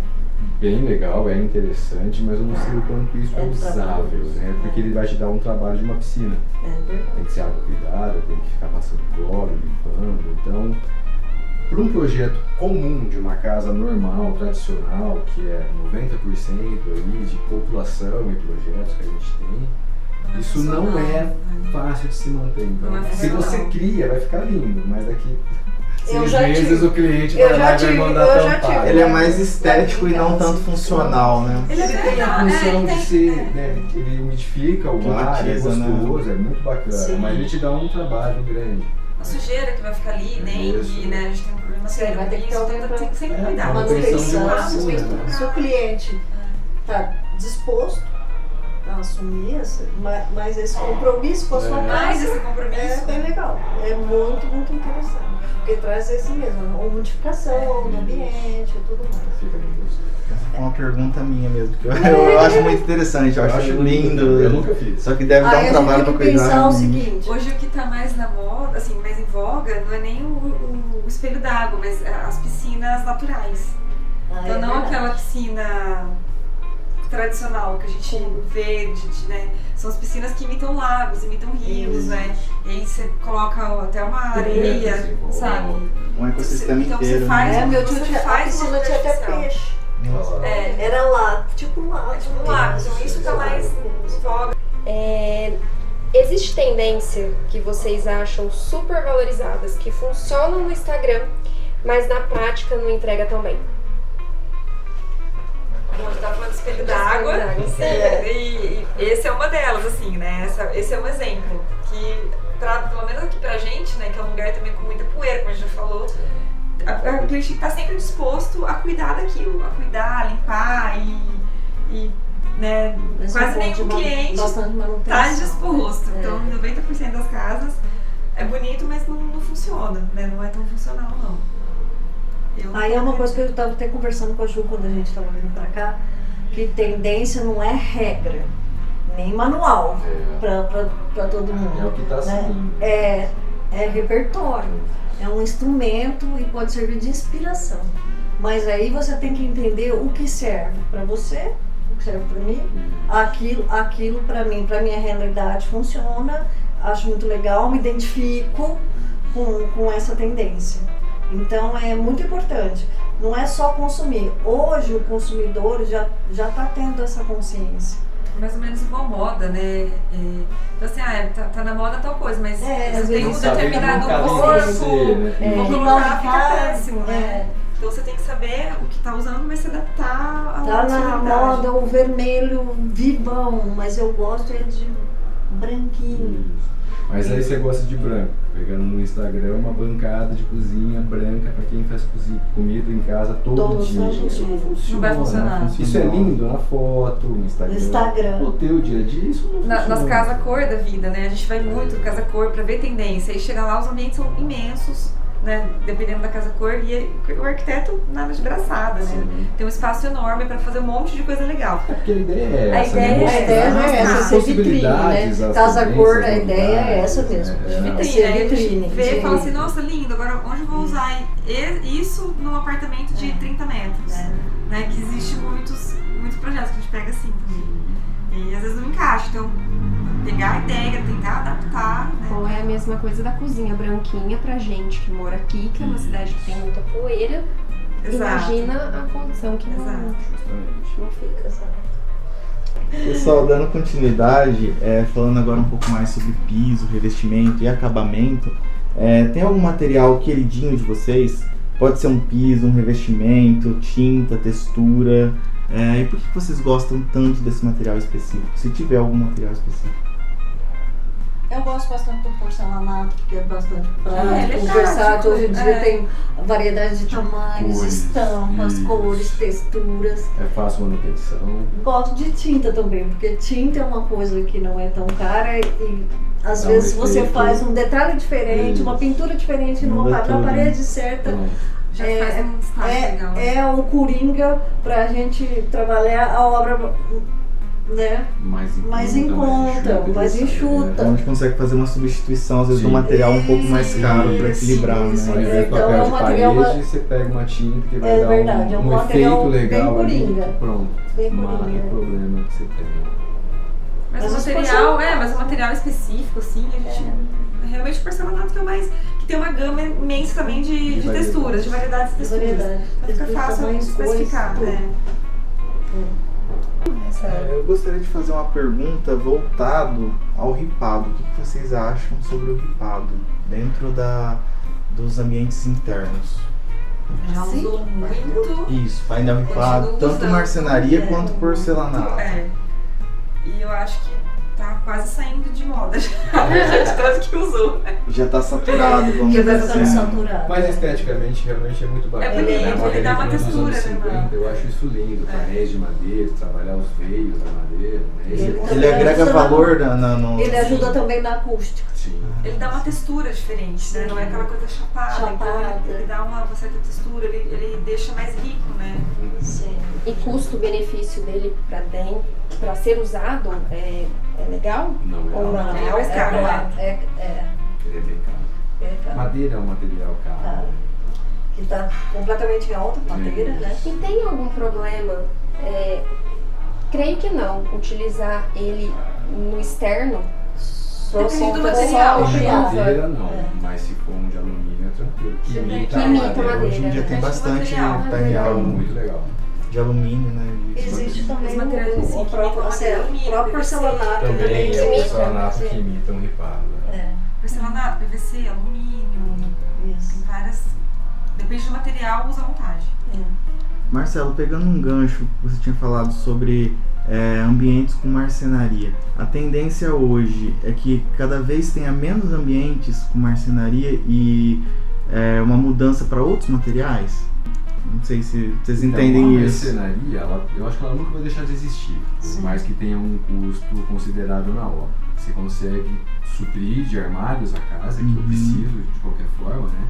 S5: bem legal, é interessante, mas eu não sei o quanto isso é usável, né? Porque ele vai te dar um trabalho de uma piscina. Tem que ser água cuidada, tem que ficar passando cloro, limpando. Então, para um projeto comum de uma casa normal, tradicional, que é 90% aí de população e projetos que a gente tem, isso não é fácil de se manter. Então, se você cria, vai ficar lindo, mas daqui 6 meses o cliente vai lá e vai mandar tampar.
S1: Ele é mais estético e não tanto funcional, né?
S3: Ele
S5: tem a função de ser, né, ele umidifica o ar, é gostoso, né? É muito bacana,
S4: Sim.
S5: mas ele te dá um trabalho grande.
S3: A sujeira que vai ficar ali, dengue, né? A gente tem um problema sério
S4: vai
S3: com
S4: ter que ter
S3: isso,
S4: alguém
S3: então
S4: pra-
S3: tem que sempre cuidar.
S4: Manutenção,
S5: né?
S4: se o cliente está disposto a assumir mas esse compromisso com a sua
S3: Mais
S4: casa
S3: esse compromisso.
S4: é bem legal, é muito, muito interessante, porque traz esse mesmo, a modificação do ambiente e tudo mais.
S5: Fica bem gostoso.
S1: É uma pergunta minha mesmo, que eu acho muito interessante, eu acho lindo.
S5: Eu nunca fiz.
S1: Só que deve dar
S4: Aí
S1: um
S4: a
S1: trabalho
S4: gente
S1: para
S4: tem que
S1: cuidar.
S4: pensar o seguinte,
S3: Hoje o que tá mais na moda, assim, mais em voga, não é nem o espelho d'água, mas as piscinas naturais. Então não aquela piscina tradicional que a gente vê, né? São as piscinas que imitam lagos, imitam rios, né? E aí você coloca até uma areia, sabe?
S1: Um ecossistema
S3: Então
S1: inteiro.
S3: você faz,
S1: né?
S4: meu tio
S3: você
S4: tinha, a
S3: faz
S4: piscina
S3: uma
S4: tinha até
S3: artificial.
S4: peixe,
S3: É,
S4: era lá, tipo um lago.
S3: um lago, então isso tá mais em voga.
S2: Existe tendência que vocês acham super valorizadas, que funcionam no Instagram, mas na prática não entrega tão bem?
S3: Bom, a gente tava falando do espelho d'água, e esse é uma delas, assim, né? Esse é um exemplo que, pelo menos aqui pra gente, né, que é um lugar também com muita poeira, como a gente já falou, o cliente tá sempre disposto a cuidar daquilo, a cuidar, a limpar e né,
S4: Mas
S3: quase
S4: um
S3: nenhum
S4: ponto de
S3: cliente
S4: bastante manutenção.
S3: tá disposto. Então, 90% das casas é bonito, mas não funciona, né? Não é tão funcional, não.
S4: Aí é uma coisa que eu estava até conversando com a Ju quando a gente estava vindo para cá, que tendência não é regra, nem manual para todo mundo.
S5: É o que está
S4: né?
S5: saindo.
S4: É repertório, é um instrumento e pode servir de inspiração. Mas aí você tem que entender o que serve para você, o que serve para mim, aquilo para mim, para minha realidade funciona, acho muito legal, me identifico com essa tendência. Então é muito importante, não é só consumir. Hoje o consumidor já está tendo essa consciência.
S3: Mais ou menos igual moda, né? Então assim, tá na moda tal coisa, mas
S4: às
S3: você tem um
S4: vezes
S3: determinado
S5: saber como
S3: corpo,
S5: cabe né?
S3: vou
S4: que
S3: colocar,
S4: não
S3: fica
S4: vai,
S3: péssimo, né? Então você tem que saber o que tá usando, mas se adaptar à
S4: Tá
S3: sua
S4: na
S3: realidade.
S4: moda o vermelho vivão, mas eu gosto de branquinho.
S5: Mas aí você gosta de branco, pegando no Instagram uma bancada de cozinha branca para quem faz comida em casa todo dia. Isso não funciona.
S3: Não vai funcionar.
S5: Isso é lindo na foto, no Instagram. No teu dia a dia, isso não funciona.
S3: Nas casas cor da vida, né? A gente vai muito no casa cor pra ver tendência. E chega lá, os ambientes são imensos, né? Dependendo da casa cor. E o arquiteto nada de braçada, né?
S5: Sim.
S3: Tem um espaço enorme pra fazer um monte de coisa legal.
S5: É porque a ideia é
S3: A
S5: essa,
S3: ideia
S5: né?
S3: é
S5: Mostrar
S4: essa,
S5: as
S4: ser vitrine,
S5: possibilidades,
S4: né?
S5: as
S4: Casa
S5: tendências,
S4: cor, a
S5: as
S4: ideia é
S5: novidades,
S4: essa mesmo.
S5: né?
S4: É
S3: Vitrine,
S4: ser
S3: aí a gente
S4: vitrine.
S3: vê e fala assim, nossa, lindo, agora onde eu vou usar isso num apartamento de 30 metros? Né? Que existe muitos projetos que a gente pega assim também. E às vezes não encaixa, então pegar a ideia, tentar adaptar, né?
S2: Ou é a mesma coisa da cozinha branquinha pra gente que mora aqui, que é uma cidade que tem muita poeira.
S3: Exato.
S2: Imagina a condição que não
S5: Justamente.
S2: fica, sabe?
S1: Pessoal, dando continuidade, falando agora um pouco mais sobre piso, revestimento e acabamento, tem algum material queridinho de vocês? Pode ser um piso, um revestimento, tinta, textura. E por que vocês gostam tanto desse material específico? Se tiver algum material específico.
S4: Eu gosto bastante do porcelanato, porque é bastante
S3: ele é
S4: prático, versátil. Hoje em dia
S3: prático,
S4: tem variedade de tamanhos,
S5: cores,
S4: estampas,
S5: isso.
S4: cores, texturas.
S5: É fácil manutenção.
S4: Gosto de tinta também, porque tinta é uma coisa que não é tão cara e às
S5: Dá um
S4: vezes você
S5: efeito.
S4: faz um detalhe diferente,
S5: Isso.
S4: uma pintura diferente
S1: Muda
S4: na
S1: tudo.
S4: parede certa.
S5: Pronto.
S3: Já faz um destaque legal.
S4: É o coringa pra gente trabalhar a obra, né?
S5: Mais em conta,
S4: mais enxuta.
S1: Então a gente consegue fazer uma substituição, às vezes,
S5: Sim.
S1: do material um pouco mais caro para
S4: Isso,
S1: equilibrar,
S4: isso.
S5: Ao
S1: né?
S5: invés de
S4: Então,
S5: papel
S4: é um
S5: de
S4: material
S5: parede, você pega uma tinta que vai
S4: É
S5: dar
S4: verdade, é um
S5: um
S4: material
S5: efeito
S4: bem
S5: legal ali,
S4: coringa.
S5: pronto.
S4: Bem
S5: Mata
S4: coringa.
S5: o problema que você tem.
S3: Mas
S4: Mas
S3: o
S4: os
S3: material,
S4: porcelanatos-
S3: mas o material específico, assim, a gente. Realmente o porcelanato que é o mais. Que tem uma gama imensa também de
S5: variedades.
S3: texturas, de variedades de texturas.
S4: Variedade.
S3: Então fica fácil
S4: Tamanhos,
S3: especificar.
S4: cores,
S3: né?
S1: Eu gostaria de fazer uma pergunta voltado ao ripado. O que vocês acham sobre o ripado dentro dos ambientes internos?
S3: Já
S4: Sim.
S3: usou muito.
S1: Isso, painel ripado,
S3: Continuo
S1: tanto
S3: usando.
S1: marcenaria quanto porcelanato.
S3: É. E eu acho que tá quase saindo de moda já. De tanto que usou. Né?
S1: Já está saturado, vamos
S4: Que vai
S1: dizer
S4: ficando
S1: assim.
S4: saturado.
S5: Mas esteticamente, realmente é muito bacana.
S3: É bonito,
S5: né? Uma
S3: ele dá uma
S5: relíquia dos
S3: textura,
S5: anos
S3: né,
S5: 50,
S3: mano?
S5: eu acho isso lindo.
S3: É.
S5: Painéis de madeira, trabalhar os veios da madeira. Né?
S1: Ele agrega valor no...
S4: Ele ajuda também na acústica.
S5: Sim.
S3: Ele dá uma textura diferente, né? Não é aquela coisa chapada. Então
S4: Chapada.
S3: ele dá uma certa textura, ele deixa mais rico, né?
S4: Sim.
S2: E custo-benefício dele para ser usado é legal?
S5: Não é
S2: Ou
S5: alto.
S2: não?
S3: Ele é mais caro, né?
S5: Ele é bem caro.
S4: É caro.
S5: Madeira é um material caro.
S4: Caro. Que está completamente alta a madeira, né?
S2: E tem algum problema, creio que não, utilizar ele no externo?
S4: Só
S3: Depende do
S4: conta
S3: material,
S4: só
S5: De
S4: obrigar.
S5: madeira não,
S4: É.
S5: mas se for um de alumínio é tranquilo. Que imita
S2: Que
S5: a
S2: imita
S5: madeira.
S2: madeira.
S1: Hoje em dia tem
S3: Depende do
S1: bastante
S3: material.
S1: painel
S5: É muito legal.
S1: de alumínio, né?
S4: Existe também
S3: Os materiais em si,
S4: o
S3: que
S4: próprio,
S3: imitam
S4: assim,
S3: madeira,
S4: o próprio
S3: PVC.
S4: porcelanato
S5: Também é o
S2: imita.
S5: porcelanato que imita um ripado. Né?
S3: Porcelanato, PVC, alumínio,
S4: Isso.
S3: tem várias. Depende do material, usa à vontade.
S1: Marcelo, pegando um gancho que você tinha falado sobre ambientes com marcenaria, a tendência hoje é que cada vez tenha menos ambientes com marcenaria e uma mudança para outros materiais? Não sei se vocês entendem
S5: Então,
S1: isso.
S5: a marcenaria, eu acho que ela nunca vai deixar de existir, por
S4: Sim.
S5: mais que tenha um custo considerado na obra. Você consegue suprir de armários a casa, que eu preciso de qualquer forma, né?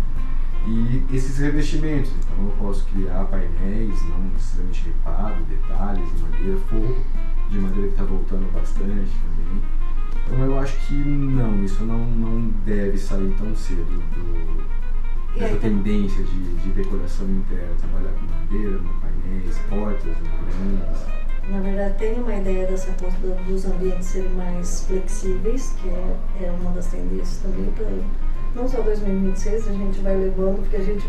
S5: E esses revestimentos, então eu posso criar painéis não necessariamente ripado, detalhes de madeira, forro de madeira que está voltando bastante também. Então eu acho que não, isso não deve sair tão cedo dessa tendência de decoração interna, trabalhar com madeira, painéis, portas, janelas.
S4: Na verdade, tem uma ideia dessa coisa dos ambientes serem mais flexíveis, que é uma das tendências também para não só 2026, a gente vai levando, porque a gente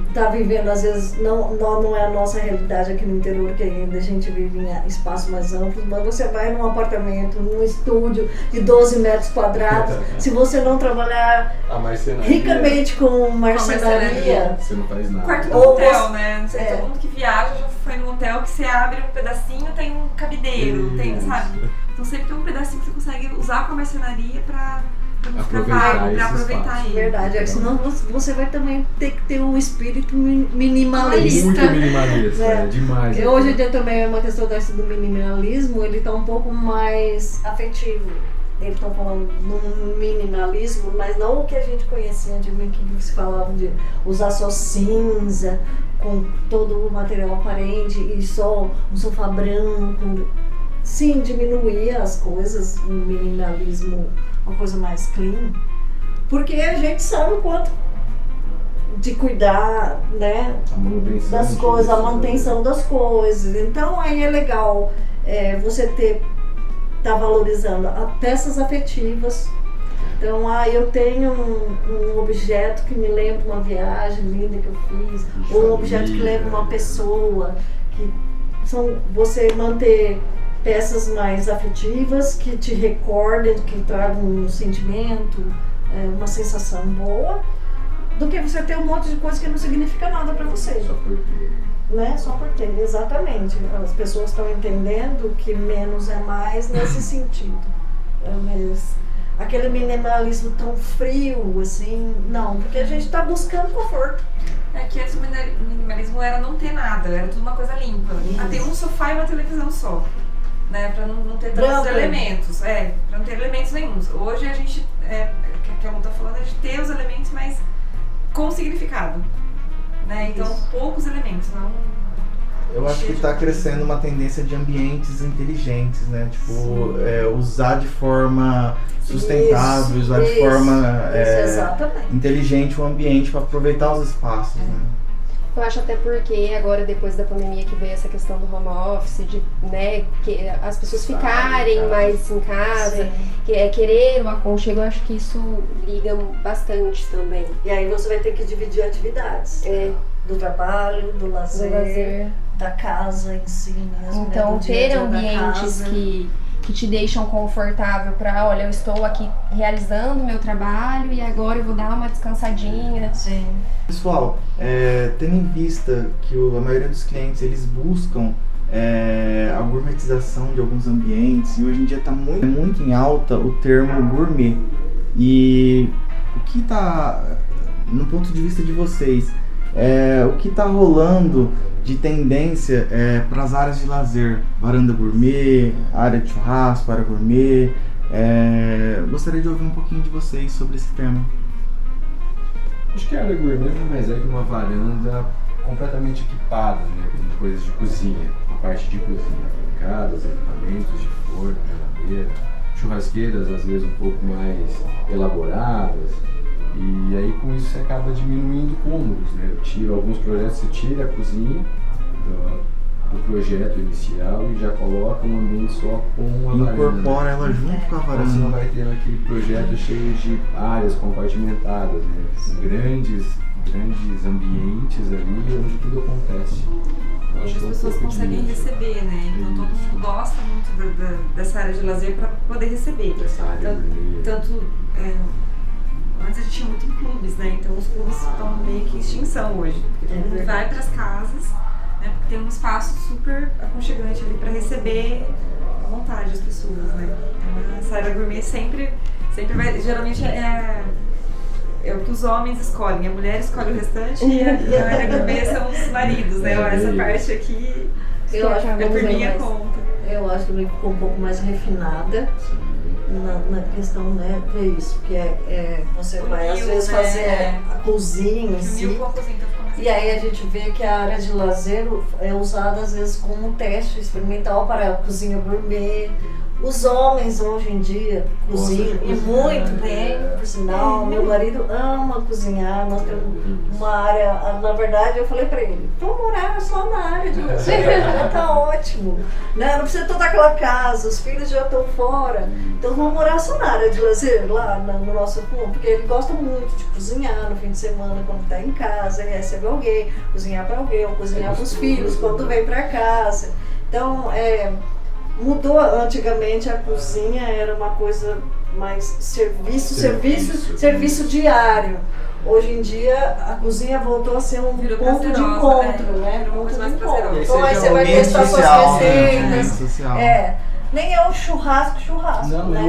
S4: está vivendo, às vezes, não é a nossa realidade aqui no interior, que ainda a gente vive em espaços mais amplos, mas você vai num apartamento, num estúdio de 12 metros quadrados, se você não trabalhar
S5: A marcenaria,
S4: ricamente com marcenaria,
S5: você não faz nada.
S3: Quarto do
S4: Ou
S3: hotel,
S4: você-
S3: né? Não sei, todo mundo que viaja já foi num hotel que você abre um pedacinho, tem um cabideiro, tem,
S5: Isso.
S3: sabe? Então sempre tem um pedacinho que você consegue usar com a marcenaria pra não ficar
S5: Aproveitar
S3: vago,
S5: esse
S3: pra aproveitar
S5: espaço.
S3: ele.
S4: verdade, é que senão você vai também ter que ter um espírito minimalista.
S5: Muito minimalista,
S4: É.
S5: é demais.
S4: E hoje em dia também é uma questão do minimalismo, ele está um pouco mais afetivo. Eles estão falando de um minimalismo, mas não o que a gente conhecia antigamente, que se falava de usar só cinza, com todo o material aparente e só um sofá branco. Sim, diminuir as coisas, um minimalismo, uma coisa mais clean, porque a gente sabe o quanto de cuidar, né,
S5: A manutenção
S4: das coisas, a
S5: disso,
S4: manutenção das coisas. Então aí é legal você tá valorizando peças afetivas. Então, eu tenho um objeto que me lembra uma viagem linda que eu fiz, ou um objeto que lembra uma pessoa, que são você manter peças mais afetivas, que te recordem, que tragam um sentimento, uma sensação boa, do que você ter um monte de coisa que não significa nada para você.
S5: Só por ter.
S4: Né? Só por ter, exatamente. As pessoas estão entendendo que menos é mais nesse sentido. Mas aquele minimalismo tão frio, assim, não, porque a gente está buscando conforto.
S3: É que antes o minimalismo era não ter nada, era tudo uma coisa limpa. Tem um sofá e uma televisão só, né? Pra não ter tantos elementos. Pra não ter elementos nenhums. Hoje a gente, que a Lu tá falando, é de ter os elementos, mas com significado. Né? Então, poucos elementos, não...
S1: Eu acho que está crescendo uma tendência de ambientes inteligentes, né? Tipo, usar de forma sustentável, usar de forma inteligente o ambiente para aproveitar os espaços, né?
S2: Eu acho até porque agora, depois da pandemia, que veio essa questão do home office, de, né, que as pessoas ficarem mais em casa, querer o aconchego, eu acho que isso liga bastante também.
S4: E aí você vai ter que dividir atividades. Do trabalho, do lazer, da casa em si mesmo.
S2: Então,
S4: né,
S2: ter ambientes que te deixam confortável para, olha, eu estou aqui realizando meu trabalho e agora eu vou dar uma descansadinha.
S4: Sim.
S1: Pessoal, tendo em vista que a maioria dos clientes, eles buscam a gourmetização de alguns ambientes, e hoje em dia está muito em alta o termo gourmet. E o que está, no ponto de vista de vocês, o que está rolando de tendência para as áreas de lazer? Varanda gourmet, área de churrasco, área gourmet. Gostaria de ouvir um pouquinho de vocês sobre esse tema.
S5: Acho que a área gourmet não mais é que uma varanda completamente equipada, né, com coisas de cozinha, a parte de cozinha, bancadas, equipamentos de forno, geladeira, churrasqueiras às vezes um pouco mais elaboradas. E aí com isso você acaba diminuindo cômodos, né? Alguns projetos você tira a cozinha do projeto inicial e já coloca um ambiente só com a varanda.
S1: Incorpora ela junto com a varanda.
S5: Você não vai ter aquele projeto cheio de áreas compartimentadas, né? Grandes ambientes ali onde tudo acontece.
S3: E as pessoas conseguem receber, né? Então todo mundo gosta muito dessa área de lazer para poder receber. Antes a gente tinha muito em clubes, né? Então os clubes estão meio que em extinção hoje. Porque todo mundo vai para as casas, né? Porque tem um espaço super aconchegante ali para receber à vontade as pessoas, né? Então essa área gourmet sempre vai. Geralmente é o que os homens escolhem, a mulher escolhe o restante e a área gourmet são os maridos, né? Essa parte aqui
S4: eu acho que
S3: é por minha conta.
S4: Eu acho que ficou um pouco mais refinada. Na questão, né, é isso, que você vai às vezes fazer a cozinha em si, e aí a gente vê que a área de lazer é usada às vezes como um teste experimental para a cozinha gourmet. Os homens hoje em dia cozinham e muito bem, por sinal. Meu marido ama cozinhar, nós temos uma área, na verdade eu falei pra ele, vou morar só na área de lazer, tá ótimo, né? Não precisa toda aquela casa, os filhos já estão fora, então vamos morar só na área de lazer, lá no nosso fundo, porque ele gosta muito de cozinhar no fim de semana, quando tá em casa, recebe alguém, cozinhar pra alguém, ou cozinhar pros filhos quando vem pra casa. Então, mudou. Antigamente a cozinha era uma coisa mais serviço diário. Hoje em dia a cozinha voltou a ser um ponto de encontro, né? Ponto de encontro. Então aí você vai testar suas receitas. Nem é o churrasco,
S5: não,
S4: né?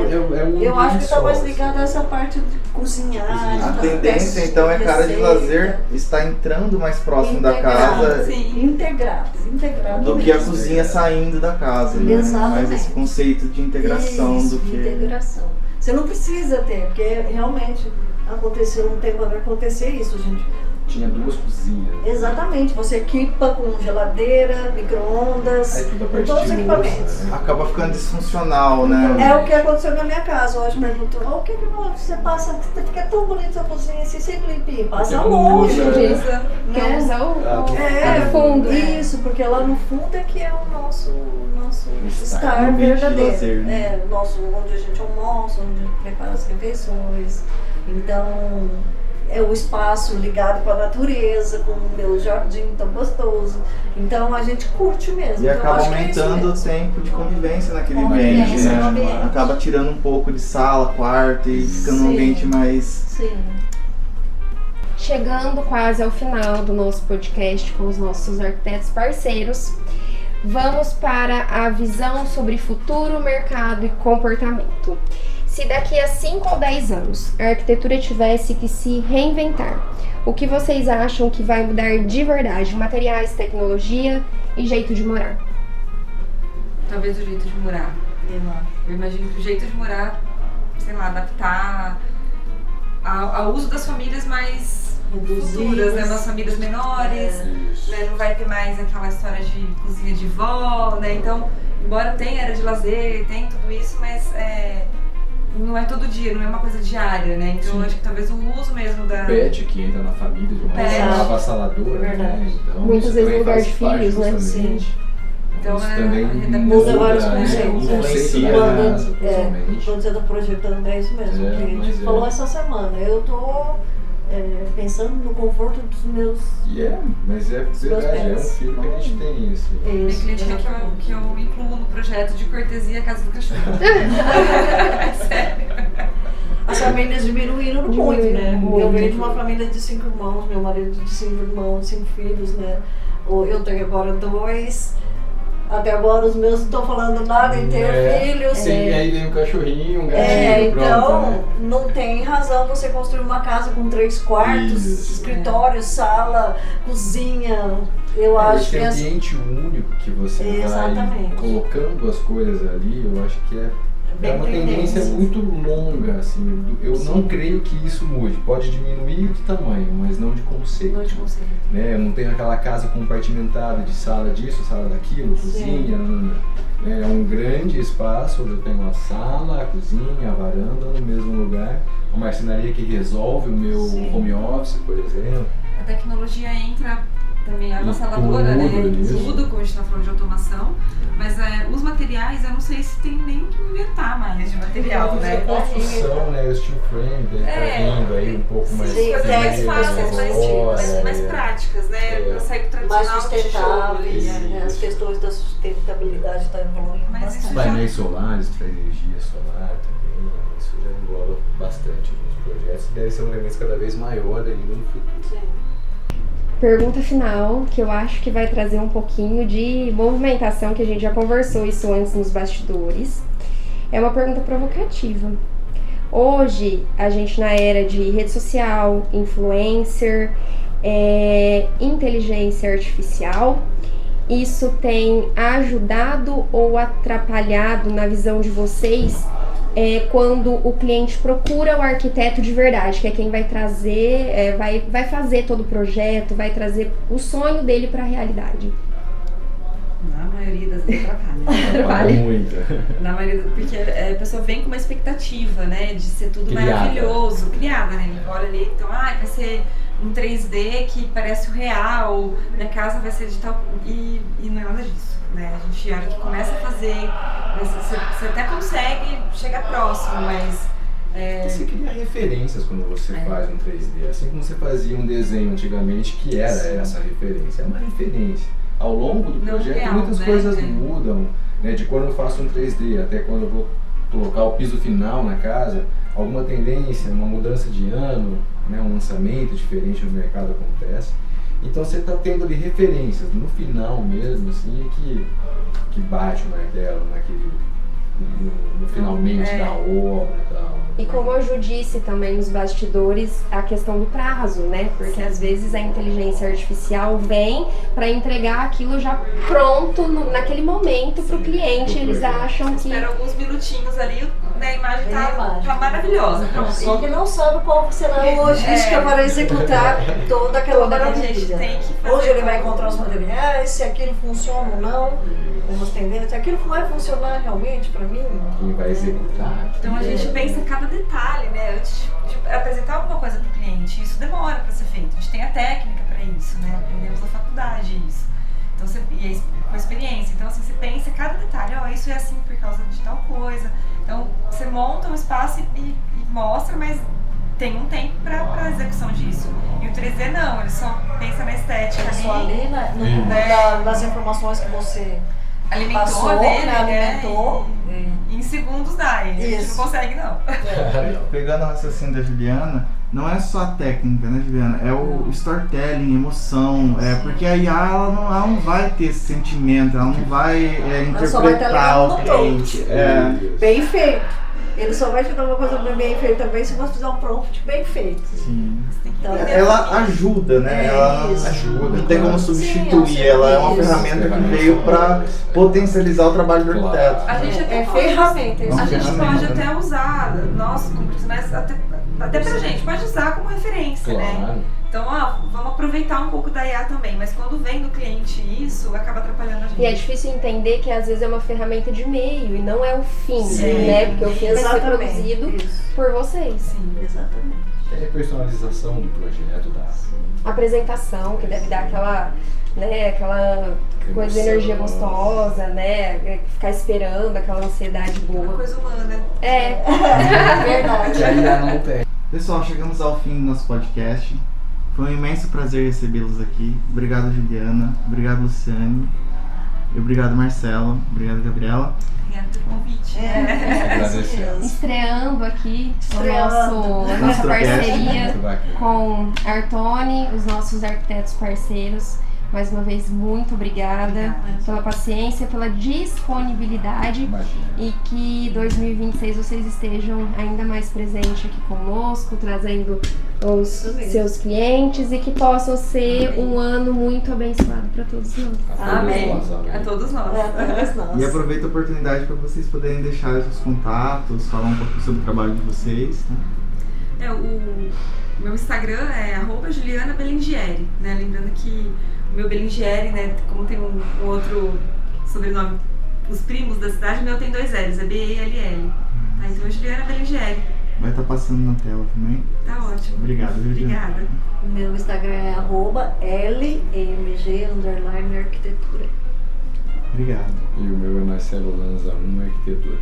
S4: Eu acho que está mais ligado a essa parte de cozinhar.
S1: A tendência então é que a área de lazer está entrando mais próximo da casa.
S4: Integrado
S1: do que a cozinha saindo da casa, né? Mais esse conceito de integração do que...
S4: integração. Você não precisa ter, porque realmente aconteceu um tempo, vai acontecer isso, gente.
S5: Tinha 2 cozinhas.
S4: Exatamente, você equipa com geladeira, micro-ondas, com todos os equipamentos.
S1: Acaba ficando disfuncional, né?
S4: É o que aconteceu na minha casa. Hoje perguntou, o que você passa, fica tão bonito a cozinha assim, sempre limpinho. Passa longe disso.
S2: Quer usar o fundo.
S4: Isso, porque lá no fundo é que é o nosso estar verdadeiro. Onde a gente almoça, onde a gente prepara as refeições. Então, é o espaço ligado com a natureza, com o meu jardim tão gostoso. Então a gente curte mesmo.
S1: E acaba aumentando o tempo de convivência naquele ambiente, né? Acaba tirando um pouco de sala, quarto e ficando um ambiente mais...
S4: Sim.
S2: Chegando quase ao final do nosso podcast com os nossos arquitetos parceiros, vamos para a visão sobre futuro, mercado e comportamento. Se daqui a 5 ou 10 anos a arquitetura tivesse que se reinventar, o que vocês acham que vai mudar de verdade? Materiais, tecnologia e jeito de morar?
S3: Talvez o jeito de morar. Eu imagino que o jeito de morar, sei lá, adaptar ao uso das famílias mais futuras, né? Das famílias menores, né? Não vai ter mais aquela história de cozinha de vó, né? Então, embora tenha área de lazer, tem tudo isso, mas não é todo dia, não é uma coisa diária, né? Então, eu acho que talvez o uso mesmo da...
S5: Pet que entra na família de uma forma avassaladora, né? Então,
S2: muitas vezes no lugar de filhos, né?
S5: Sim.
S3: Então,
S5: isso também
S4: muda vários conceitos.
S5: Quando
S4: quando você está projetando, é isso mesmo. A gente falou essa semana. Eu estou pensando no conforto dos meus.
S5: Mas é verdade, é um filho que a gente tem isso.
S3: Tem cliente que eu incluo no projeto de cortesia a casa do cachorro. Sério.
S4: As famílias diminuíram muito, né? Eu venho de uma família de 5 irmãos, meu marido de 5 irmãos, 5 filhos, né? Eu tenho agora 2. Até agora os meus não estão falando nada em ter filhos.
S5: Sim, aí vem um cachorrinho, um gatinho,
S4: então
S5: pronto, né?
S4: não tem razão você construir uma casa com 3 quartos, escritório, sala, cozinha. Eu acho que
S5: é um ambiente único que você vai colocando as coisas ali, eu acho que é uma tendência muito longa, assim. Eu não creio que isso mude. Pode diminuir de tamanho, mas não de conceito. Né? Eu não tenho aquela casa compartimentada de sala disso, sala daquilo, cozinha. É um grande espaço onde eu tenho a sala, a cozinha, a varanda no mesmo lugar. A marcenaria que resolve o meu home office, por exemplo.
S3: A tecnologia entra também, a avassaladora, né? Tudo, como a gente está falando de automação. Mas os materiais, eu não sei se tem nem que inventar mais de material, né?
S5: A construção, né? O steel frame tá vindo aí um pouco mais...
S3: Sim, coisas mais fáceis, mais práticas, né? Consegue tradicional,
S4: mais sustentáveis, as questões da sustentabilidade estão evoluindo bastante.
S5: Painéis solares para energia solar também, isso já engloba bastante nos projetos. Deve ser um elemento cada vez maior ainda no futuro.
S4: Sim.
S2: Pergunta final, que eu acho que vai trazer um pouquinho de movimentação, que a gente já conversou isso antes nos bastidores. É uma pergunta provocativa. Hoje, a gente na era de rede social, influencer, inteligência artificial, isso tem ajudado ou atrapalhado na visão de vocês quando o cliente procura o arquiteto de verdade, que é quem vai trazer, vai fazer todo o projeto, vai trazer o sonho dele para a realidade?
S3: Na maioria das vezes atrapalha.
S5: Muito.
S3: Na maioria, porque a pessoa vem com uma expectativa, né, de ser tudo maravilhoso, criada, né? Ele olha ali, então, vai ser um 3D que parece o real, minha casa vai ser de tal... E não é nada disso, né? A gente, a hora que começa a fazer, você até consegue chegar próximo, mas...
S5: Você cria referências quando você faz um 3D, assim como você fazia um desenho antigamente que era essa referência, é uma referência. Ao longo do projeto muitas coisas mudam, né? De quando eu faço um 3D até quando eu vou colocar o piso final na casa, alguma tendência, uma mudança de ano, né? Um lançamento diferente no mercado acontece. Então você está tendo ali referências, no final mesmo, assim, que bate o martelo naquele... No finalmente da obra e tal.
S2: E como a Ju disse também nos bastidores, a questão do prazo, né? Porque às vezes a inteligência artificial vem para entregar aquilo já pronto naquele momento para o cliente. Eles acham que...
S3: Espera alguns minutinhos ali, né? A imagem tá maravilhosa.
S4: Só que não sabe qual será a logística para executar toda aquela maravilha. Hoje ele vai encontrar os materiais, se aquilo funciona ou não, umas tendências, se aquilo vai funcionar realmente para mim.
S5: Quem vai executar.
S3: Então a gente pensa em cada detalhe, né? Antes de apresentar alguma coisa para o cliente, isso demora para ser feito. A gente tem a técnica para isso, né? Aprendemos na faculdade isso. Então com experiência. Então assim, você pensa em cada detalhe, isso é assim por causa de tal coisa. Então você monta um espaço e mostra, mas tem um tempo para execução disso. E o 3D não, ele só pensa na estética ali.
S4: Só ali, nas informações que você
S3: alimentou
S4: passou,
S3: dele,
S4: alimentou.
S3: Em segundos dá, a gente não consegue não.
S1: Pegando o raciocínio da Juliana, não é só a técnica, né, Juliana? É o storytelling, emoção, porque a IA ela não vai ter esse sentimento, ela não vai interpretar o cliente.
S4: Bem feito. Ele só vai te dar uma coisa bem feita também se você fizer um prompt bem feito.
S1: Sim.
S4: Então,
S1: Ela ajuda, né? Ela
S5: ajuda,
S1: não tem como
S5: claro.
S1: substituir.
S4: Sim,
S1: Ela é uma
S4: isso.
S1: ferramenta que veio para potencializar o trabalho do
S5: Claro.
S1: arquiteto.
S3: A gente até
S4: É
S3: pode-
S4: ferramenta,
S3: A
S4: isso.
S3: gente
S1: ferramenta,
S3: pode
S1: né?
S3: até usar, nós como profissionais, até pra gente, pode usar como referência, né?
S5: Claro.
S3: Então, vamos aproveitar um pouco da IA também, mas quando vem do cliente isso, acaba atrapalhando a gente.
S2: E é difícil entender que às vezes é uma ferramenta de meio e não é o fim,
S3: Sim.
S2: né? Porque o fim é ser
S4: Exatamente.
S2: produzido
S4: Isso.
S2: por vocês.
S3: Sim.
S4: Exatamente.
S5: É a personalização do projeto, da
S2: Apresentação, que deve dar aquela, né, aquela coisa de energia gostosa, né? Ficar esperando, aquela ansiedade
S3: Uma
S2: boa.
S3: coisa humana.
S2: É,
S4: Verdade.
S6: Que ainda não tem.
S1: Pessoal, chegamos ao fim do nosso podcast. Foi um imenso prazer recebê-los aqui. Obrigado, Juliana. Obrigado, Luciane. E obrigado, Marcelo. Obrigado, Gabriela.
S3: Obrigada pelo convite.
S5: Agradecemos.
S2: estreando aqui
S4: Estreando.
S2: a nossa
S1: Astrocast.
S2: parceria
S5: Muito bacana.
S2: com Artoni, os nossos arquitetos parceiros. Mais uma vez, muito obrigada
S3: Obrigada.
S2: pela paciência, pela disponibilidade
S5: Imagina.
S2: e que 2026 vocês estejam ainda mais presentes aqui conosco, trazendo os
S4: Isso mesmo.
S2: seus clientes e que possam ser um ano muito abençoado para todos nós.
S5: A todos
S4: Amém.
S5: nós, amém.
S3: A todos nós.
S4: É, todos nós.
S1: E aproveito a oportunidade para vocês poderem deixar os seus contatos, falar um pouco sobre o trabalho de vocês. Né?
S3: O meu Instagram é @JulianaBelingieri, né? Lembrando que o meu Belingieri, né, como tem um outro sobrenome, os primos da cidade, o meu tem 2 L's, é B-E-L-L. Tá, então é Juliana Belingieri.
S1: Vai estar passando na tela também.
S3: Tá ótimo.
S1: Obrigado, Juliana.
S3: Obrigada.
S4: O meu Instagram é @LMG_arquitetura.
S1: Obrigado.
S5: E o meu é Marcelo Lanza 1 Arquitetura.